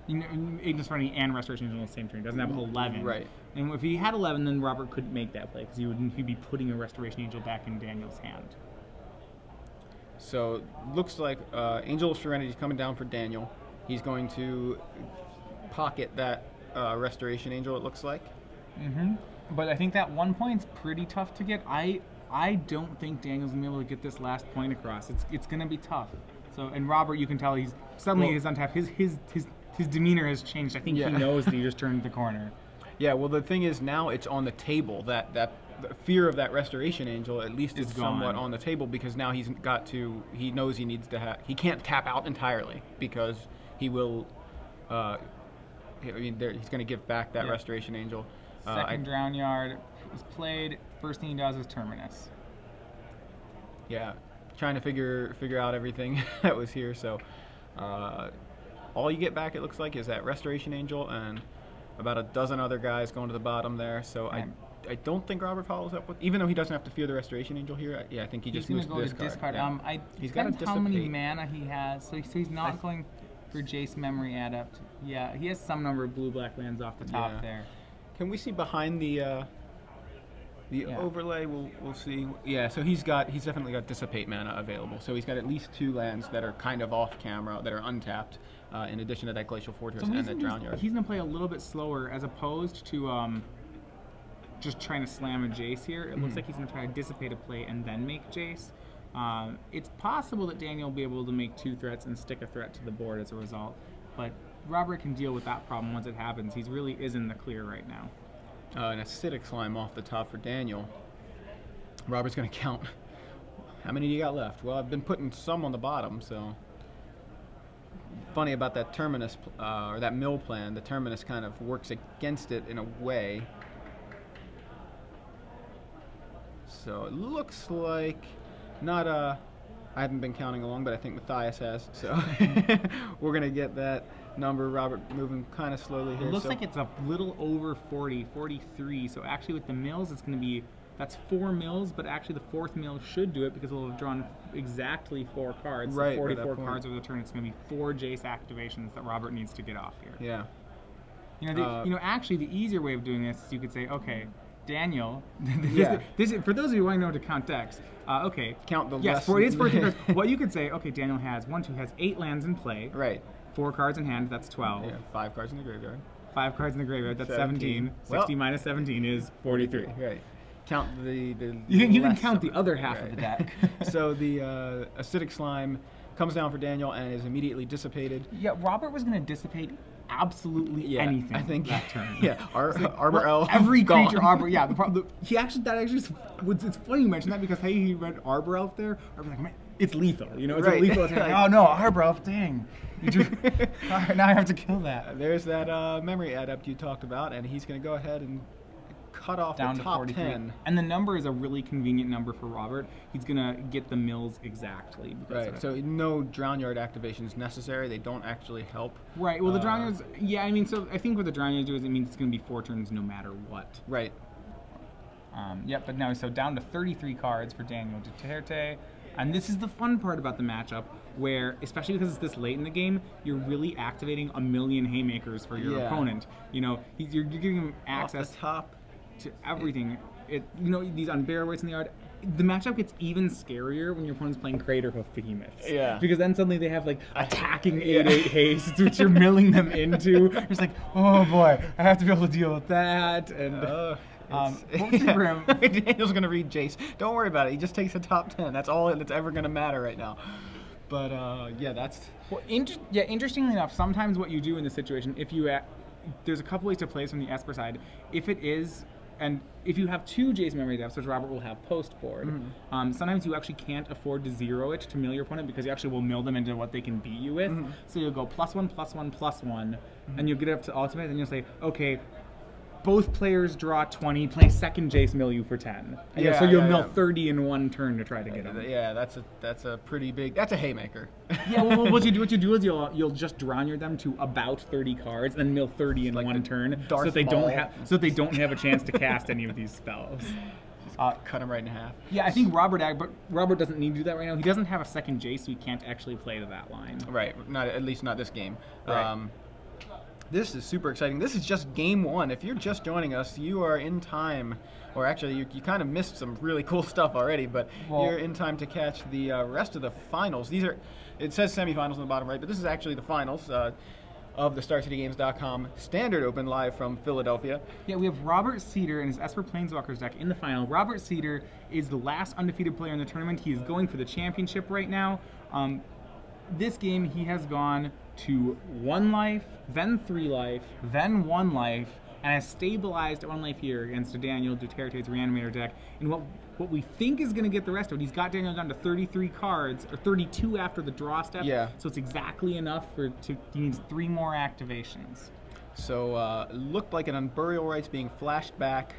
Angel of Serenity and Restoration Angel on the same turn. He doesn't have 11. Right. And if he had 11, then Robert couldn't make that play, because he'd be putting a Restoration Angel back in Daniel's hand. So, looks like Angel of Serenity is coming down for Daniel. He's going to pocket that Restoration Angel, it looks like. Mm-hmm. But I think that 1 point's pretty tough to get. I don't think Daniel's going to be able to get this last point across. It's going to be tough. So, and Robert, you can tell he's suddenly his untap. His demeanor has changed. I think he knows that he just turned the corner. Yeah, well, the thing is, now it's on the table. That the fear of that Restoration Angel at least is somewhat on the table, because now he knows he needs to he can't tap out entirely, because he will, he's going to give back that Restoration Angel. Second Drown Yard is played. First thing he does is Terminus. Yeah, trying to figure out everything that was here, so all you get back, it looks like, is that Restoration Angel and about a dozen other guys going to the bottom there. So I don't think Robert follows up with, even though he doesn't have to fear the Restoration Angel here. I think he just moves to discard. Yeah. He's got how many mana he has. So he's not going for Jace Memory Adept. Yeah, he has some number of blue-black lands off the top there. Can we see behind the overlay? We'll see. Yeah, so he's definitely got Dissipate mana available. So he's got at least 2 lands that are kind of off camera, that are untapped. In addition to that Glacial Fortress and that Drown Yard. He's going to play a little bit slower, as opposed to just trying to slam a Jace here. It looks like he's going to try to Dissipate a play and then make Jace. It's possible that Daniel will be able to make 2 threats and stick a threat to the board as a result. But Robert can deal with that problem once it happens. He really is in the clear right now. An Acidic Slime off the top for Daniel. Robert's going to count. How many do you got left? Well, I've been putting some on the bottom, so... Funny about that Terminus, or that mill plan, the Terminus kind of works against it in a way. So it looks like I haven't been counting along, but I think Matthias has. So we're going to get that number. Robert moving kind of slowly here. It looks like it's a little over 40, 43. So actually with the mills, it's going to be, that's 4 mills, but actually the 4th mill should do it, because it'll have drawn exactly 4 cards. Right, so 44 cards over the turn. It's going to be 4 Jace activations that Robert needs to get off here. Yeah. Actually, the easier way of doing this is you could say, okay, Daniel. This for those of you who want to know how to count decks. Okay. Count the less. It's 14 cards. What you could say, okay, Daniel has 8 lands in play. Right. 4 cards in hand. That's 12. Yeah. 5 cards in the graveyard. 5 cards in the graveyard. That's 17. 60 minus 17 is 43. Right. Count the you can count the other half of the deck. So the Acidic Slime comes down for Daniel and is immediately dissipated. Yeah, Robert was going to dissipate absolutely anything. I think that turn. Yeah, Arbor Elf. Every creature Arbor. Yeah, it's funny you mention that, because he read Arbor Elf there. I was like, man, it's lethal. It's a lethal attack. Oh no, Arbor Elf, dang. All right, now I have to kill that. There's that Memory Adept you talked about, and he's going to go ahead and cut off down the to top 43. 10. And the number is a really convenient number for Robert. He's going to get the mills exactly. Right, so no drown yard activations necessary. They don't actually help. Right, well, the drown yards, yeah, I mean, so I think what the drown yards do is it means it's going to be 4 turns no matter what. Right. Yep, but now, so down to 33 cards for Daniel Duterte. And this is the fun part about the matchup, where, especially because it's this late in the game, you're really activating a million haymakers for your opponent. You know, you're giving him access off the top to everything. You know, these unburial rights in the yard. The matchup gets even scarier when your opponent's playing Craterhoof Behemoths. Yeah. Because then suddenly they have, like, attacking 8/8 hastes, which you're milling them into. It's like, oh boy, I have to be able to deal with that. And for him, Daniel's gonna read Jace. Don't worry about it. He just takes the top 10. That's all that's ever gonna matter right now. But yeah, that's well. Interestingly enough, sometimes what you do in this situation, if you there's a couple ways to play this from the Esper side. If it is, and if you have 2 Jace memory depths, which Robert will have post board, sometimes you actually can't afford to zero it to mill your opponent because you actually will mill them into what they can beat you with. So you'll go +1/+1/+1, and you'll get it up to ultimate, and you'll say, okay, both players draw 20, play second Jace, mill you for 10. And so you'll mill 30 in 1 turn to try to get them. Yeah, that's a pretty big. That's a haymaker. Yeah, well, what you do is you'll just drown your them to about 30 cards, and mill 30 in 1 turn, so that they don't have a chance to cast any of these spells. Cut him right in half. Yeah, I think Robert doesn't need to do that right now. He doesn't have a second Jace, so he can't actually play to that line. Right, at least not this game. Right. This is super exciting. This is just game 1. If you're just joining us, you are in time, or actually you kind of missed some really cool stuff already, but you're in time to catch the rest of the finals. It says semifinals on the bottom right, but this is actually the finals of the StarCityGames.com Standard Open live from Philadelphia. Yeah, we have Robert Seder and his Esper Planeswalkers deck in the final. Robert Seder is the last undefeated player in the tournament. He is going for the championship right now. This game, he has gone to 1 life, then 3 life, then 1 life, and has stabilized at 1 life here against Daniel Duterte's Reanimator deck. And what we think is going to get the rest of it, he's got Daniel down to 33 cards, or 32 after the draw step. Yeah. So it's exactly enough he needs 3 more activations. So it looked like an Unburial Rites being flashed back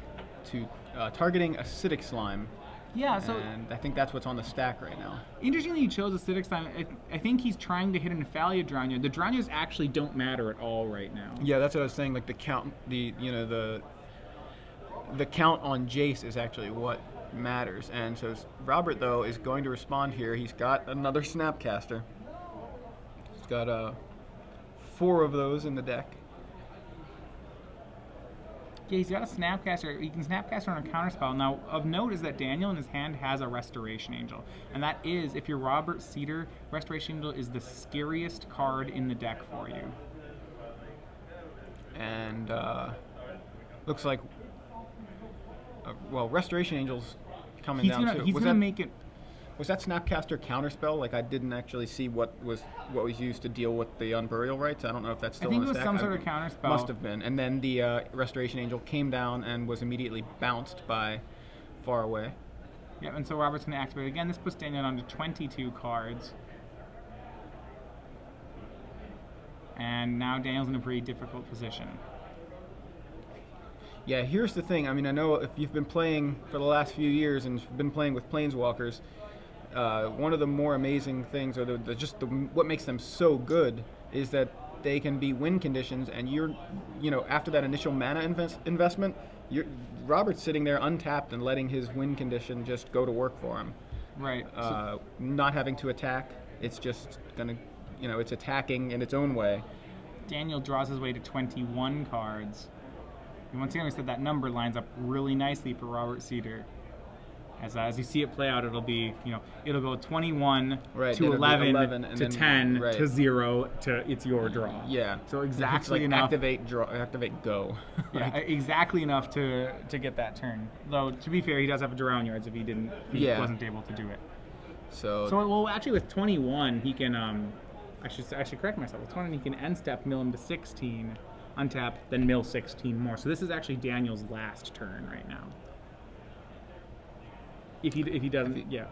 to targeting Acidic Slime. Yeah, so and I think that's what's on the stack right now. Interestingly, he chose Acidic Slime. I think he's trying to hit an Nephalia Drownya. The Drownyas actually don't matter at all right now. Yeah, that's what I was saying. Like the count, the count on Jace is actually what matters. And so Robert though is going to respond here. He's got another Snapcaster. He's got 4 of those in the deck. Yeah, he's got a Snapcaster. He can Snapcaster on a counterspell. Now, of note is that Daniel in his hand has a Restoration Angel. And that is, if you're Robert Seder, Restoration Angel is the scariest card in the deck for you. And looks like, well, Restoration Angel's coming down too. He's going to make it... Was that Snapcaster counterspell? Like I didn't actually see what was used to deal with the Unburial Rites. I don't know if that's still on the stack. I think it was some sort of counterspell. Must have been. And then the Restoration Angel came down and was immediately bounced by Far Away. Yeah, and so Robert's going to activate it again. This puts Daniel down to 22 cards. And now Daniel's in a pretty difficult position. Yeah, here's the thing. I mean, I know if you've been playing for the last few years and been playing with Planeswalkers, one of the more amazing things, or what makes them so good, is that they can be win conditions, and after that initial mana investment, Robert's sitting there untapped and letting his win condition just go to work for him. Right. Not having to attack, it's just gonna, it's attacking in its own way. Daniel draws his way to 21 cards. And once again, we said that number lines up really nicely for Robert Seder. As you see it play out, it'll be, it'll go 21 to 11 to 10 to 0 to it's your draw. Yeah. So exactly like enough. Activate, go. Yeah, exactly enough to get that turn. Though to be fair, he does have drown yards if he wasn't able to do it. So well, actually with 21, he can I should correct myself. With 20, he can end step, mill him to 16, untap, then mill 16 more. So this is actually Daniel's last turn right now. If he doesn't, yeah.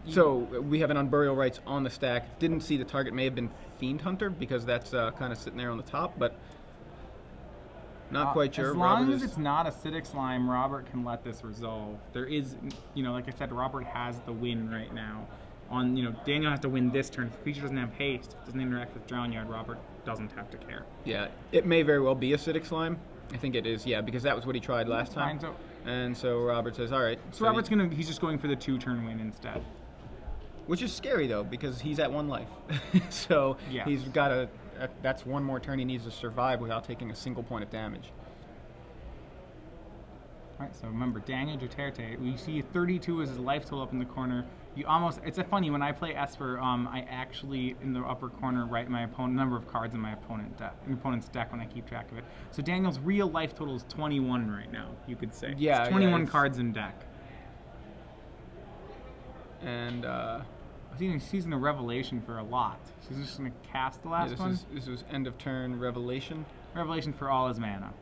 So we have an Unburial Rites on the stack. Didn't see the target may have been Fiend Hunter because that's kind of sitting there on the top, but Not quite sure. As long as it's not acidic slime, Robert can let this resolve. There is, like I said, Robert has the win right now. Daniel has to win this turn. If the creature doesn't have haste, doesn't interact with Drown Yard, Robert doesn't have to care. Yeah, it may very well be acidic slime. I think it is, yeah, because that was what he tried last time. Fine, and so Robert says, all right. So Robert's he's just going for the 2-turn win instead. Which is scary, though, because he's at 1 life. So yes. He's got that's 1 more turn he needs to survive without taking a single point of damage. All right, so remember, Daniel Duterte, we see 32 as his life total up in the corner. It's funny, when I play Esper, I actually, in the upper corner, write my number of cards in my opponent's deck when I keep track of it. So Daniel's real life total is 21 right now, you could say. Yeah, it's 21 cards in deck. And, he's using a Revelation for a lot. She's just going to cast the last one. This was end of turn Revelation. Revelation for all his mana.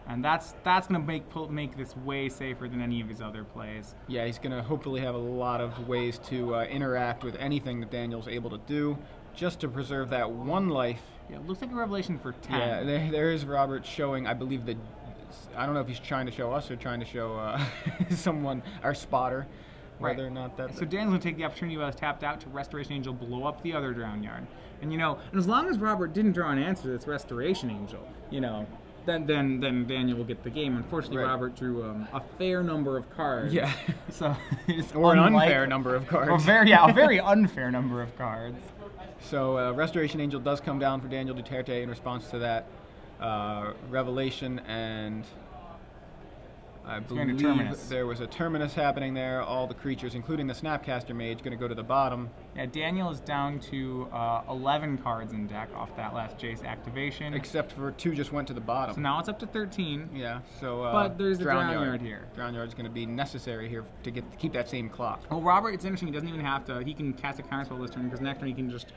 And that's going to make this way safer than any of his other plays. Yeah, he's going to hopefully have a lot of ways to interact with anything that Daniel's able to do, just to preserve that 1 life. Yeah, it looks like a Revelation for 10. Yeah, there is Robert showing, I believe, I don't know if he's trying to show us or trying to show someone, our spotter, whether or not that. So Daniel's going to take the opportunity while he's tapped out to Restoration Angel, blow up the other Drown Yard. And, and as long as Robert didn't draw an answer to this Restoration Angel, then Daniel will get the game. Unfortunately, right. Robert drew a fair number of cards. Yeah. So it's or an unfair number of cards. A very unfair number of cards. So Restoration Angel does come down for Daniel Duterte in response to that Revelation, and I believe there was a Terminus happening there. All the creatures, including the Snapcaster Mage, going to go to the bottom. Yeah, Daniel is down to 11 cards in deck off that last Jace activation. Except for 2 just went to the bottom. So now it's up to 13. Yeah, so but there's the Drown Yard here. Drown Yard is going to be necessary here to keep that same clock. Well, Robert, it's interesting. He doesn't even have to. He can cast a counterspell this turn because next turn he can just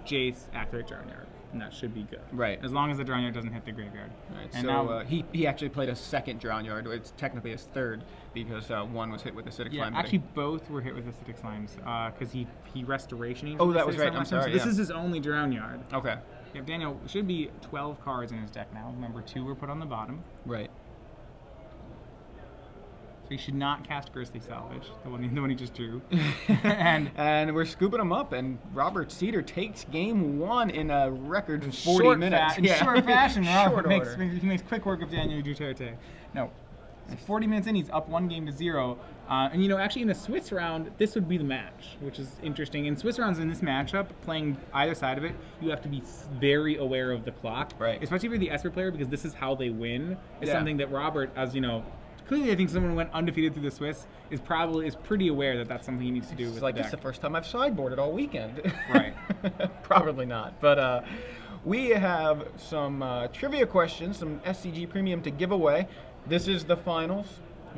Jace activate Drown Yard. And that should be good. Right. As long as the Drown Yard doesn't hit the graveyard. Right. And so now, he actually played a second Drown Yard. It's technically his third because 1 was hit with acidic slime. Yeah, actually both were hit with acidic slimes because he Restoration. Oh, that was right. I'm sorry. So this is his only Drown Yard. Okay. Yeah, Daniel should be 12 cards in his deck now. Remember, 2 were put on the bottom. Right. So he should not cast Grisly Salvage, the one he just drew. and we're scooping him up, and Robert Seder takes game 1 in a record 40 minutes. In short fashion. Short he makes quick work of Daniel Duterte. No. 40 minutes in, he's up 1 game to 0. And actually in a Swiss round, this would be the match, which is interesting. In Swiss rounds in this matchup, playing either side of it, you have to be very aware of the clock. Right. Especially for the Esper player, because this is how they win. It's something that Robert, as clearly I think someone who went undefeated through the Swiss is pretty aware that that's something he needs to do with the deck. It's the first time I've sideboarded all weekend. Right. Probably not. But we have some trivia questions, some SCG Premium to give away. This is the finals.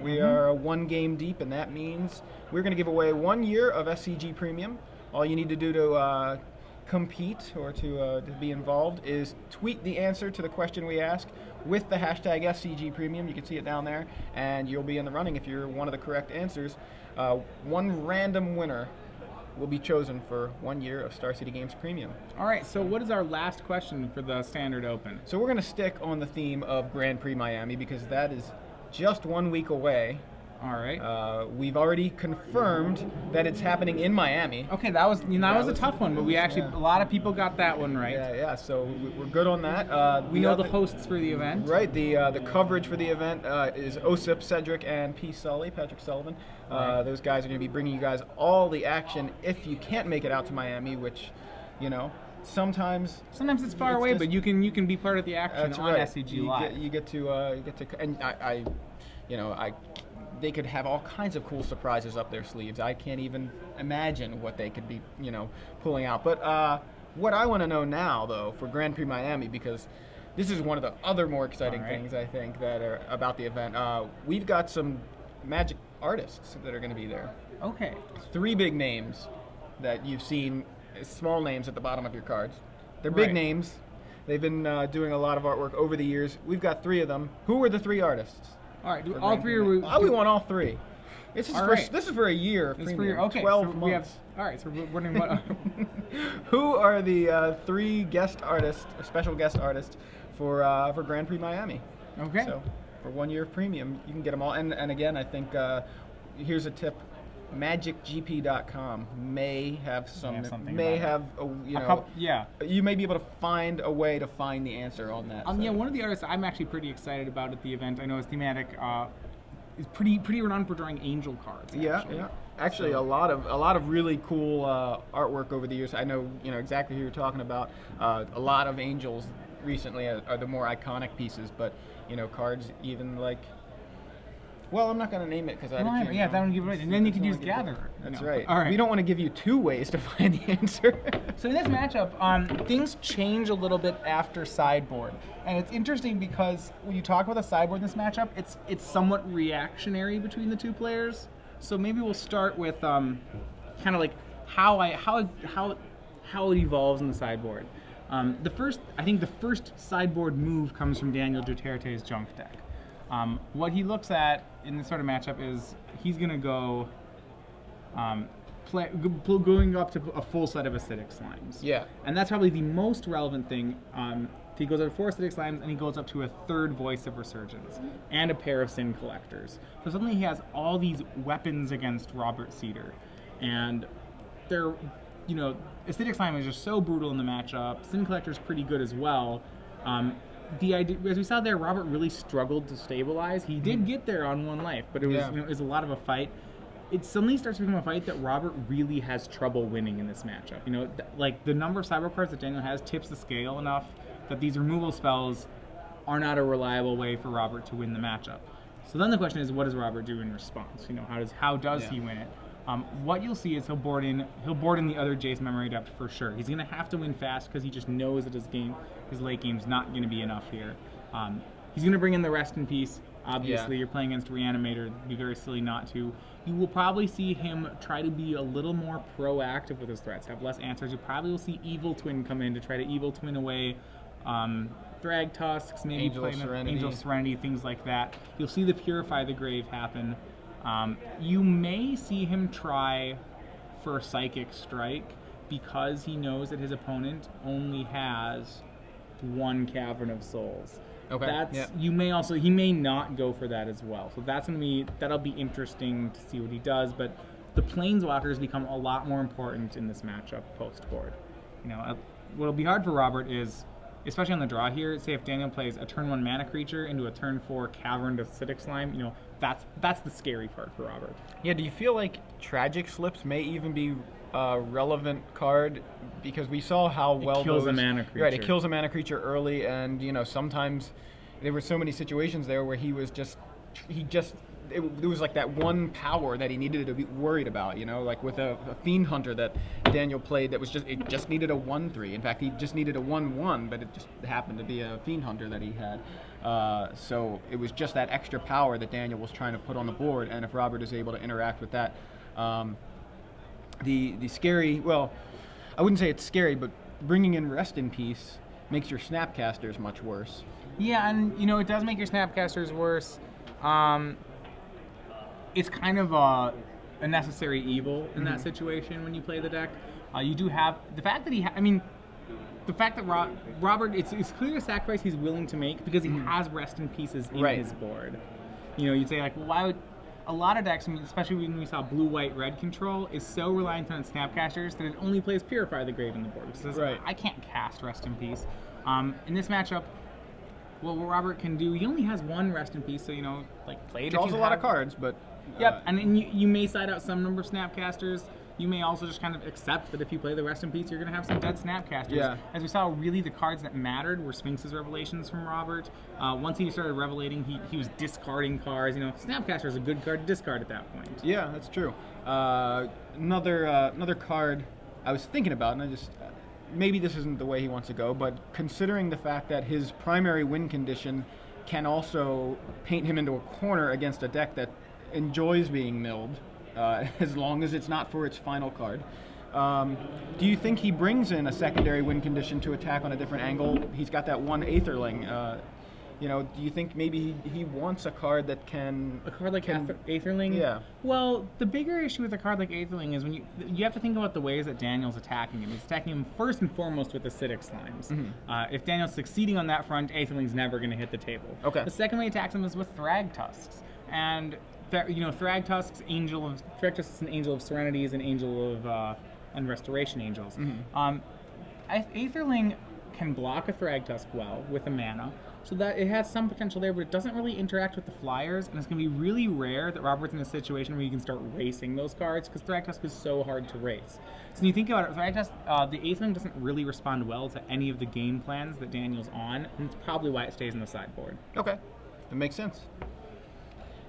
We are 1 game deep, and that means we're going to give away 1 year of SCG Premium. All you need to do to compete or to be involved is tweet the answer to the question we ask with the hashtag SCG Premium. You can see it down there, and you'll be in the running if you're one of the correct answers. 1 random winner will be chosen for 1 year of Star City Games Premium. All right, so what is our last question for the Standard Open? So we're going to stick on the theme of Grand Prix Miami because that is just 1 week away. All right. We've already confirmed that it's happening in Miami. Okay, that was a tough one, but we actually a lot of people got that one right. Yeah. So we're good on that. We know the hosts for the event. Right. The coverage for the event is Osip, Cedric, and Patrick Sullivan. Right. Those guys are going to be bringing you guys all the action if you can't make it out to Miami, which, sometimes it's far away, but you can be part of the action on SCG Live. You get to and they could have all kinds of cool surprises up their sleeves. I can't even imagine what they could be, pulling out. But what I want to know now, though, for Grand Prix Miami, because this is one of the other more exciting things, I think, that are about the event. We've got some Magic artists that are going to be there. Okay. 3 big names that you've seen, small names at the bottom of your cards. They're big names. They've been doing a lot of artwork over the years. We've got 3 of them. Who were the 3 artists? All right, all 3 are... We want all 3. This is for a year of premium, okay, 12 months. All right, so we're wondering what... Who are the 3 guest artists, special guest artists, for Grand Prix Miami? Okay. So for 1 year of premium, you can get them all. And again, I think here's a tip. MagicGP.com may have you may be able to find a way to find the answer on that. Yeah, one of the artists I'm actually pretty excited about at the event, I know is thematic, is pretty renowned for drawing angel cards. Yeah. Actually, a lot of really cool artwork over the years. I know exactly who you're talking about. A lot of angels recently are the more iconic pieces, but cards even like. Well, I'm not going to name it because I can't. Yeah, that one give it away. And then you could use Gatherer. That's right. All right. We don't want to give you 2 ways to find the answer. So in this matchup, things change a little bit after sideboard. And it's interesting because when you talk about the sideboard in this matchup, it's somewhat reactionary between the 2 players. So maybe we'll start with kind of like how it evolves in the sideboard. I think the first sideboard move comes from Daniel Duterte's junk deck. What he looks at in this sort of matchup is he's going to go going up to a full set of acidic slimes. Yeah. And that's probably the most relevant thing. He goes up to 4 acidic slimes, and he goes up to a 3rd Voice of Resurgence and a pair of Sin Collectors. So suddenly he has all these weapons against Robert Seder. And they're, acidic slime is just so brutal in the matchup. Sin Collector's pretty good as well. The idea, as we saw there, Robert really struggled to stabilize. He did get there on 1 life, but it was it was a lot of a fight. It suddenly starts to become a fight that Robert really has trouble winning in this matchup. Like the number of sideboard cards that Daniel has tips the scale enough that these removal spells are not a reliable way for Robert to win the matchup. So then the question is, what does Robert do in response? How does he win it? What you'll see is he'll board in the other Jace Memory Adept for sure. He's going to have to win fast because he just knows that his late game's not going to be enough here. He's going to bring in the Rest in Peace. Obviously, you're playing against Reanimator. It'd be very silly not to. You will probably see him try to be a little more proactive with his threats, have less answers. You probably will see Evil Twin come in to try to Evil Twin away Thrag Tusks, maybe Angel Serenity, things like that. You'll see the Purify the Grave happen. You may see him try for Psychic Strike because he knows that his opponent only has 1 Cavern of Souls. Okay. He may not go for that as well. So that'll be interesting to see what he does. But the Planeswalkers become a lot more important in this matchup post board. What'll be hard for Robert is, especially on the draw here, say if Daniel plays a turn 1 mana creature into a turn 4 Cavern of Acidic Slime, that's the scary part for Robert. Yeah, do you feel like Tragic Slips may even be a relevant card? Because we saw how well it kills a mana creature. Right, it kills a mana creature early, and sometimes there were so many situations there where it was like that 1 power that he needed to be worried about, like with a Fiend Hunter that Daniel played that was it just needed a 1/3. In fact, he just needed a 1/1, but it just happened to be a Fiend Hunter that he had. So it was just that extra power that Daniel was trying to put on the board, and if Robert is able to interact with that, the scary, well, I wouldn't say it's scary, but bringing in Rest in Peace makes your Snapcasters much worse. Yeah, and it does make your Snapcasters worse. It's kind of a necessary evil in that situation when you play the deck. You do have the fact that Robert, it's clear a sacrifice he's willing to make because he has Rest in Pieces in his board. You'd say like, well, why would a lot of decks, especially when we saw blue, white, red control, is so reliant on its Snapcasters that it only plays Purify the Grave in the board. So I can't cast Rest in Peace. In this matchup, what Robert can do, he only has 1 Rest in Peace, so play it. Draws a lot of cards, but and then you may side out some number of Snapcasters. You may also just kind of accept that if you play the Rest in Peace, you're going to have some dead Snapcasters. Yeah. As we saw, really the cards that mattered were Sphinx's Revelations from Robert. Once he started revelating, he was discarding cards. Snapcaster is a good card to discard at that point. Yeah, that's true. Another card I was thinking about, and I just maybe this isn't the way he wants to go, but considering the fact that his primary win condition can also paint him into a corner against a deck that enjoys being milled, as long as it's not for its final card. Do you think he brings in a secondary win condition to attack on a different angle? He's got that 1 Aetherling. You know, do you think maybe he wants a card that can... A card like Aetherling? Yeah. Well, the bigger issue with a card like Aetherling is when you have to think about the ways that Daniel's attacking him. He's attacking him first and foremost with acidic slimes. If Daniel's succeeding on that front, Aetherling's never going to hit the table. Okay. The second way he attacks him is with Thragtusks. And, Thragtusks is an angel of Serenity, is an angel of... and Restoration Angels. Aetherling can block a Thragtusk well with a mana, so that it has some potential there, but it doesn't really interact with the flyers, and it's going to be really rare that Robert's in a situation where you can start racing those cards, because Thragtusk is so hard to race. So when you think about it, the Aetherling doesn't really respond well to any of the game plans that Daniel's on, and it's probably why it stays in the sideboard. Okay, that makes sense.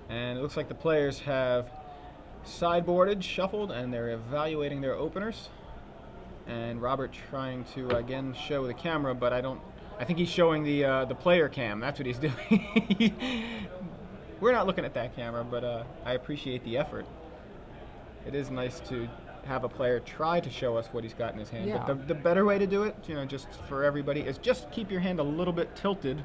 And it looks like the players have sideboarded, shuffled, and they're evaluating their openers. And Robert trying to again show the camera, but I think he's showing the player cam. That's what he's doing. We're not looking at that camera, but I appreciate the effort. It is nice to have a player try to show us what he's got in his hand. Yeah. But the better way to do it, just for everybody, is just keep your hand a little bit tilted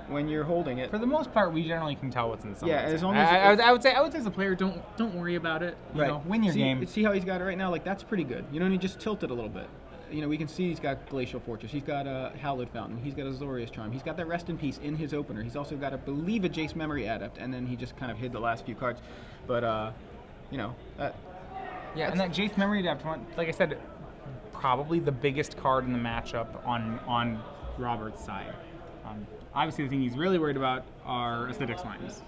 when you're holding it. For the most part, we generally can tell what's in someone's hand. As long as I would say as a player, don't worry about it. Win your game. See how he's got it right now? Like, that's pretty good. And he just tilt it a little bit. We can see he's got Glacial Fortress. He's got a Hallowed Fountain. He's got a Azorius Charm. He's got that Rest in Peace in his opener. He's also got, I believe, a Jace Memory Adept, and then he just kind of hid the last few cards. But, that... Yeah, and that Jace Memory Adept, like I said, probably the biggest card in the matchup on Robert's side. Obviously, the thing he's really worried about are acidic slimes.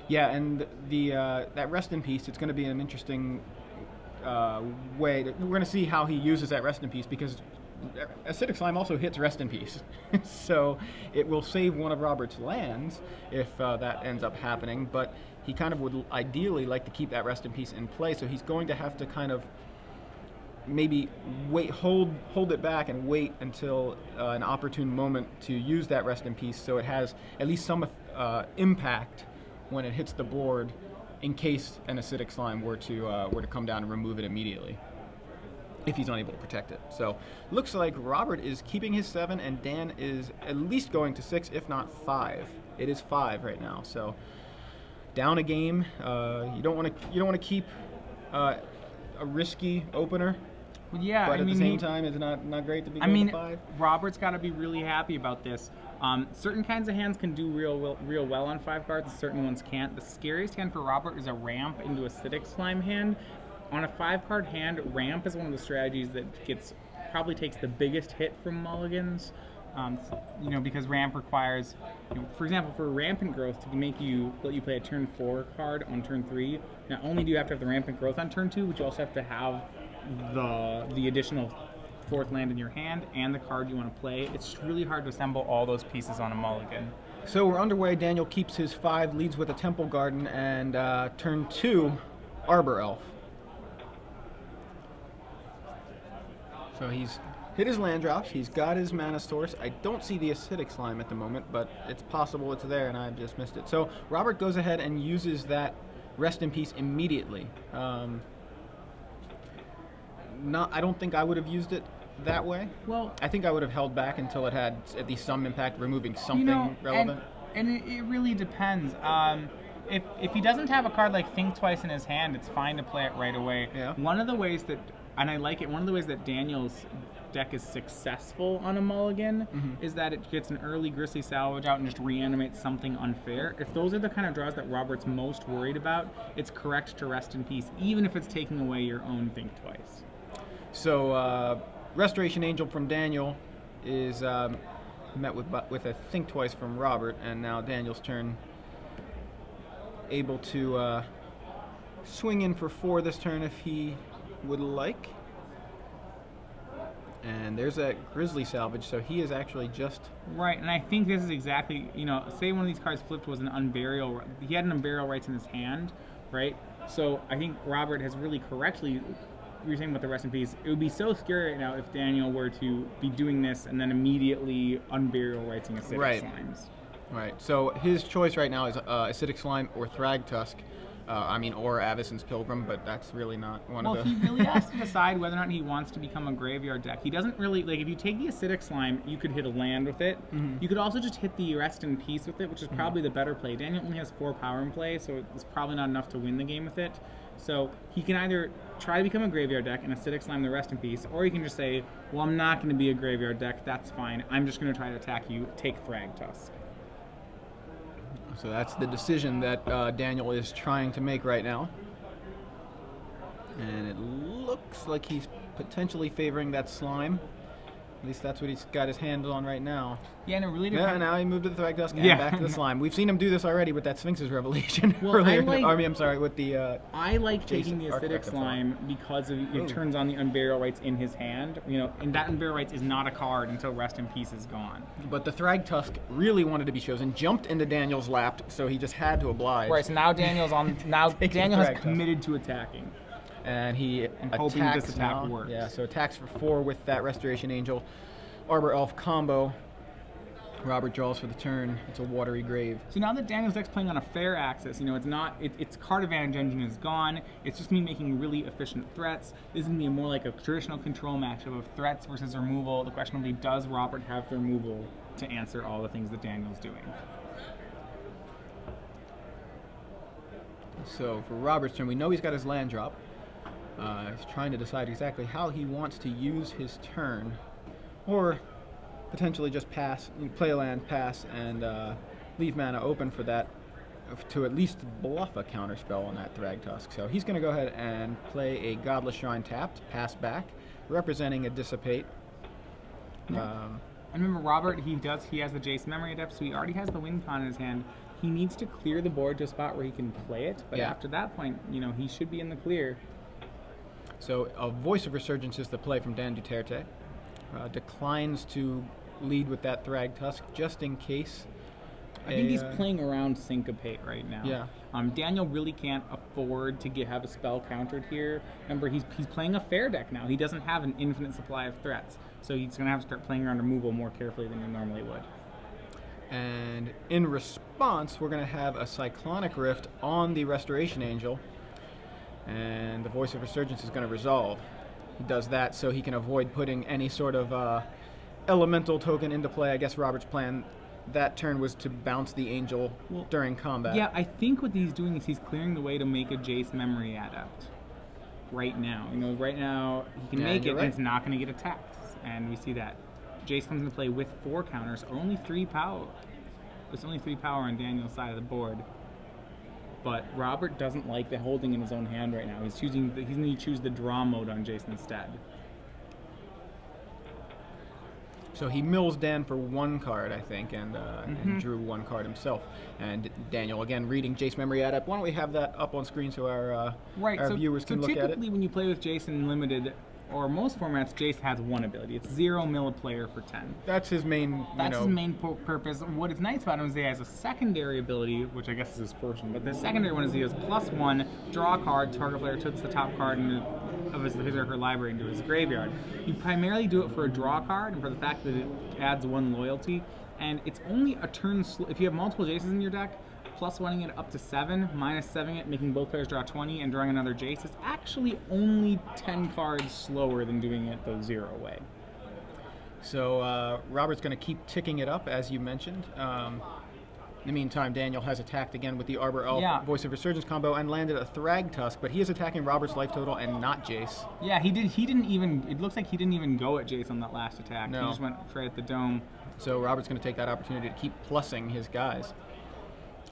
Yeah, and that Rest in Peace, it's going to be an interesting way. We're going to see how he uses that Rest in Peace, because acidic slime also hits Rest in Peace. So it will save one of Robert's lands if that ends up happening, but he kind of would ideally like to keep that Rest in Peace in play, so he's going to have to kind of maybe hold it back and wait until an opportune moment to use that Rest in Peace, so it has at least some impact when it hits the board, in case an acidic slime were to come down and remove it immediately, if he's unable to protect it. So looks like Robert is keeping his 7, and Dan is at least going to 6, if not 5. It is 5 right now, so down a game. You don't want to keep a risky opener. Yeah, but at the same time, it's not great to be going to 5. Robert's got to be really happy about this. Certain kinds of hands can do real well on 5 cards, and certain ones can't. The scariest hand for Robert is a ramp into acidic slime hand. On a 5-card hand, ramp is one of the strategies that probably takes the biggest hit from mulligans. Because ramp requires, for example, for rampant growth to let you play a turn 4 card on turn 3. Not only do you have to have the rampant growth on turn 2, but you also have to have the additional 4th land in your hand and the card you want to play. It's just really hard to assemble all those pieces on a mulligan. So we're underway. Daniel keeps his 5, leads with a Temple Garden, and turn 2, Arbor Elf. So he's hit his land drops. He's got his mana source. I don't see the acidic slime at the moment, but it's possible it's there and I've just missed it. So Robert goes ahead and uses that Rest in Peace immediately. I don't think I would have used it that way. Well, I think I would have held back until it had at least some impact, removing something relevant. And it really depends. If he doesn't have a card like Think Twice in his hand, it's fine to play it right away. Yeah. One of the ways that, and I like it, one of the ways that Daniel's deck is successful on a mulligan is that it gets an early Grisly Salvage out and just reanimates something unfair. If those are the kind of draws that Robert's most worried about, it's correct to Rest in Peace, even if it's taking away your own Think Twice. So Restoration Angel from Daniel is met with a Think Twice from Robert, and now Daniel's turn, able to swing in for 4 this turn if he would like. And there's that Grisly Salvage, so he is actually just... Right, and I think this is exactly, say one of these cards flipped was an Unburial, he had an Unburial Rights in his hand, right? So I think Robert has really correctly, you're saying about the Rest in Peace, it would be so scary right now if Daniel were to be doing this and then immediately Unburial Rightsing acidic slimes. Right, so his choice right now is Acidic Slime or Thragtusk. Or Avacyn's Pilgrim, but that's really not one Well, of the... he really has to decide whether or not he wants to become a graveyard deck. He doesn't really, like, if you take the Acidic Slime, you could hit a land with it. You could also just hit the Rest in Peace with it, which is probably the better play. Daniel only has 4 power in play, so it's probably not enough to win the game with it. So he can either try to become a graveyard deck and Acidic Slime the Rest in Peace, or he can just say, well, I'm not going to be a graveyard deck, that's fine. I'm just going to try to attack you, take Thragtusk. So that's the decision that Daniel is trying to make right now. And it looks like he's potentially favoring that slime. At least that's what he's got his hand on right now. Yeah, and it really Yeah, depends. now he moved to the Thragtusk and Yeah. back to the slime. We've seen him do this already with that Sphinx's Revelation Well, earlier. I like- with the... I like Jason taking the Acidic Architect of Slime because it turns on the Unburial Rites in his hand. You know, and that Unburial Rites is not a card until Rest in Peace is gone. But the Thragtusk really wanted to be chosen, jumped into Daniel's lap, so he just had to oblige. Right, so now Daniel's on. Now Take the Daniel has Thragtusk. committed to attacking. And he hoping attacks this attack now. works. Yeah, so attacks for 4 with that Restoration Angel. Arbor Elf combo. Robert draws for the turn. It's a Watery Grave. So now that Daniel's deck's playing on a fair axis, you know, it's not, its card advantage engine is gone. It's just me making really efficient threats. This is going to be more like a traditional control matchup of threats versus removal. The question will be, does Robert have the removal to answer all the things that Daniel's doing? So for Robert's turn, we know he's got his land drop. He's trying to decide exactly how he wants to use his turn. Or potentially just pass, play a land, pass, and leave mana open for that, to at least bluff a counterspell on that Thragtusk. So he's going to go ahead and play a Godless Shrine tapped, pass back, representing a Dissipate. And remember, Robert, he has the Jace Memory Adept, so he already has the win con in his hand. He needs to clear the board to a spot where he can play it, but after that point, you know, he should be in the clear. So a Voice of Resurgence is the play from Dan Duterte. Declines to lead with that Thragtusk just in case. I think he's playing around Syncopate right now. Yeah. Daniel really can't afford to have a spell countered here. Remember, he's playing a fair deck now. He doesn't have an infinite supply of threats, so he's going to have to start playing around removal more carefully than he normally would. And in response, we're going to have a Cyclonic Rift on the Restoration Angel, and the Voice of Resurgence is going to resolve. He does that so he can avoid putting any sort of elemental token into play. I guess Robert's plan that turn was to bounce the Angel during combat. Yeah, I think what he's doing is he's clearing the way to make a Jace Memory Adept right now. You know, right now he can make it, and it's not going to get attacked. And we see that. Jace comes into play with 4 counters, only 3 power. There's only 3 power on Daniel's side of the board. But Robert doesn't like the holding in his own hand right now. He's going to choose the draw mode on Jace instead. So he mills Dan for 1 card, I think, and drew 1 card himself. And Daniel, again, reading Jace Memory Adept. Why don't we have that up on screen so our viewers can look at it? So typically when you play with Jace in Limited, or most formats, Jace has 1 ability. It's 0 mill a player for 10. That's his main, That's his main purpose. What is nice about him is he has a secondary ability, which I guess is his first one, but the secondary one is he has +1, draw a card, target player puts the top card of his or her library into his graveyard. You primarily do it for a draw card and for the fact that it adds 1 loyalty, and it's only a turn if you have multiple Jaces in your deck, +1ing it up to 7, -7ing it, making both players draw 20, and drawing another Jace is actually only 10 cards slower than doing it the 0 way. So Robert's going to keep ticking it up, as you mentioned. In the meantime, Daniel has attacked again with the Arbor Elf Voice of Resurgence combo and landed a Thragtusk, but he is attacking Robert's life total and not Jace. Yeah, he didn't even, it looks like he didn't even go at Jace on that last attack. No. He just went straight at the dome. So Robert's going to take that opportunity to keep plussing his guys.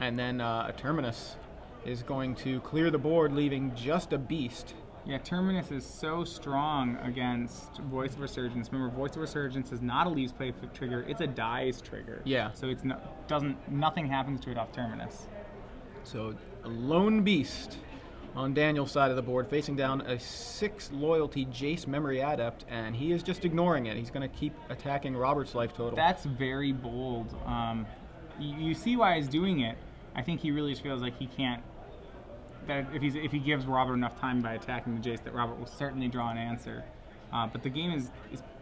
And then a Terminus is going to clear the board, leaving just a Beast. Yeah, Terminus is so strong against Voice of Resurgence. Remember, Voice of Resurgence is not a leaves play trigger; it's a dies trigger. Yeah. So it's nothing happens to it off Terminus. So a lone Beast on Daniel's side of the board, facing down a 6 loyalty Jace Memory Adept, and he is just ignoring it. He's going to keep attacking Robert's life total. That's very bold. You see why he's doing it. I think he really just feels like he can't. That if he gives Robert enough time by attacking the Jace, that Robert will certainly draw an answer. But the game is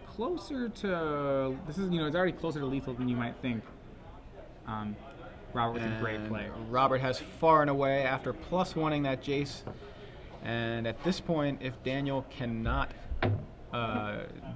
closer to it's already closer to lethal than you might think. Robert with a great play. Robert has far and away after +1ing that Jace. And at this point, if Daniel cannot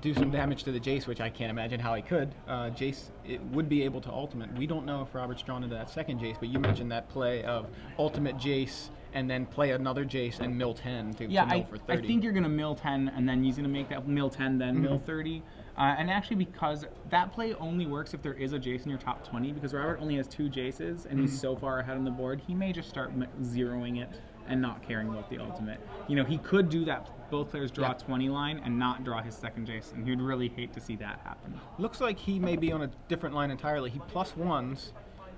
do some damage to the Jace, which I can't imagine how he could, Jace it would be able to ultimate. We don't know if Robert's drawn into that second Jace, but you mentioned that play of ultimate Jace and then play another Jace and mill 10 to mill for 30. I think you're going to mill 10, and then he's going to make that mill 10, then mill 30. And actually, because that play only works if there is a Jace in your top 20, because Robert only has 2 Jaces, and he's so far ahead on the board, he may just start zeroing it and not caring about the ultimate. You know, he could do that both players draw 20 line and not draw his second Jace, and he'd really hate to see that happen. Looks like he may be on a different line entirely. He +1s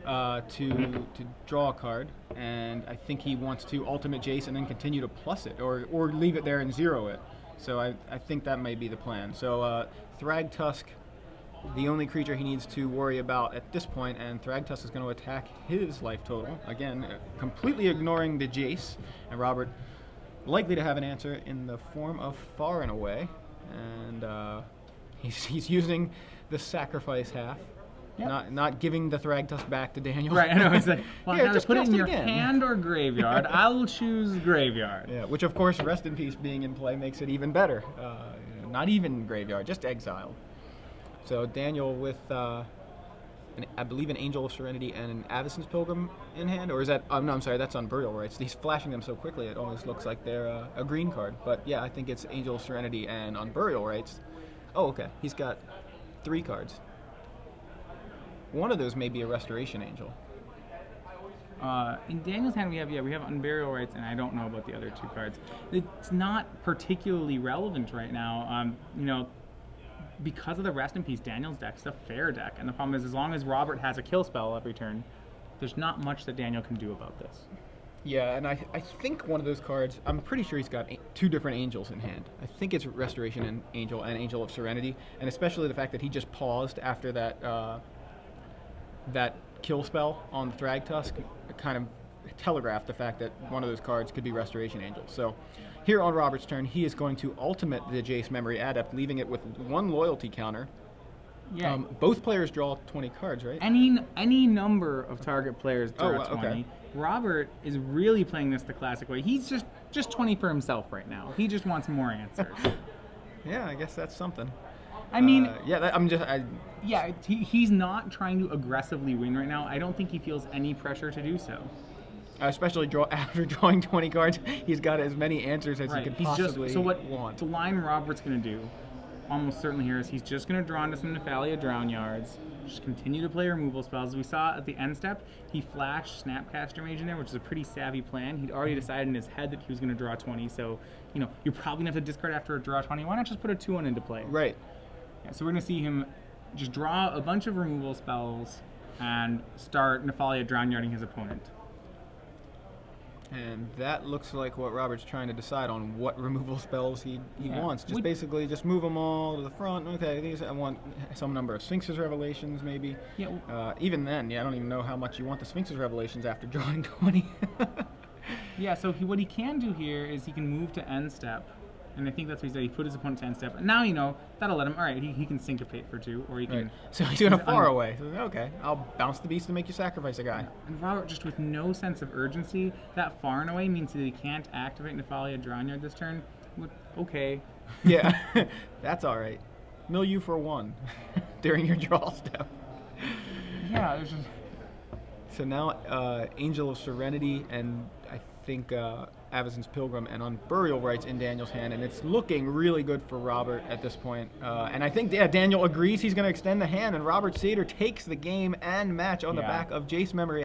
to draw a card, and I think he wants to ultimate Jace and then continue to plus it, or leave it there and zero it. So I think that may be the plan. So Thragtusk, the only creature he needs to worry about at this point, and Thragtusk is going to attack his life total. Again, completely ignoring the Jace, and Robert likely to have an answer in the form of Far and Away, and he's using the sacrifice half. Yep. Not giving the Thragtusk back to Daniel. Right, I know. It's like, well, here, just put it in your hand or graveyard. I'll choose graveyard. Yeah, which of course, Rest in Peace being in play makes it even better. Not even graveyard, just exile. So Daniel with, I believe, an Angel of Serenity and an Avacyn's Pilgrim in hand, or is that? No, I'm sorry, that's on Burial Rites. He's flashing them so quickly it almost looks like they're a green card. But yeah, I think it's Angel of Serenity and on Burial Rites. Oh, okay. He's got 3 cards. One of those may be a Restoration Angel. In Daniel's hand, we have Unburial Rites, and I don't know about the other 2 cards. It's not particularly relevant right now. You know, because of the Rest in Peace, Daniel's deck's a fair deck, and the problem is, as long as Robert has a kill spell every turn, there's not much that Daniel can do about this. Yeah, and I think one of those cards, I'm pretty sure he's got 2 different angels in hand. I think it's Restoration and Angel of Serenity, and especially the fact that he just paused after that kill spell on the Thragtusk kind of telegraphed the fact that one of those cards could be Restoration Angel. So here on Robert's turn, he is going to ultimate the Jace Memory Adept, leaving it with 1 loyalty counter. Yeah. Both players draw 20 cards, right? Any number of target players draw 20. Okay. Robert is really playing this the classic way. He's just 20 for himself right now. He just wants more answers. Yeah, I guess that's something. I mean, he's not trying to aggressively win right now. I don't think he feels any pressure to do so. Especially after drawing 20 cards, he's got as many answers as he could possibly want. The line Robert's going to do, almost certainly here, is he's just going to draw into some Nephalia Drown Yards, just continue to play removal spells. As we saw at the end step, he flashed Snapcaster Mage in there, which is a pretty savvy plan. He'd already decided in his head that he was going to draw 20, so you know you're probably going to have to discard after a draw 20. Why not just put a 2-1 into play? Right. Yeah, so we're going to see him just draw a bunch of removal spells and start Nephalia Drown Yarding his opponent. And that looks like what Robert's trying to decide on, what removal spells he wants. Just basically just move them all to the front. Okay, I want some number of Sphinx's Revelations maybe. Yeah. Even then, I don't even know how much you want the Sphinx's Revelations after drawing 20. Yeah, so what he can do here is he can move to end step. And I think that's what he said. He put his opponent to end step. And now, that'll let him. All right, he can syncopate for 2, or he can. Right. So he's going to Far Away. So, okay, I'll bounce the beast to make you sacrifice a guy. And Robert, just with no sense of urgency, that Far and Away means that he can't activate Nephalia Drown Yard this turn. Okay. Yeah, that's all right. Mill you for 1 during your draw step. Yeah, there's just. So now Angel of Serenity and I think Avacyn's Pilgrim and on Burial Rites in Daniel's hand, and it's looking really good for Robert at this point. And I think Daniel agrees he's going to extend the hand, and Robert Seder takes the game and match on the back of Jace Memory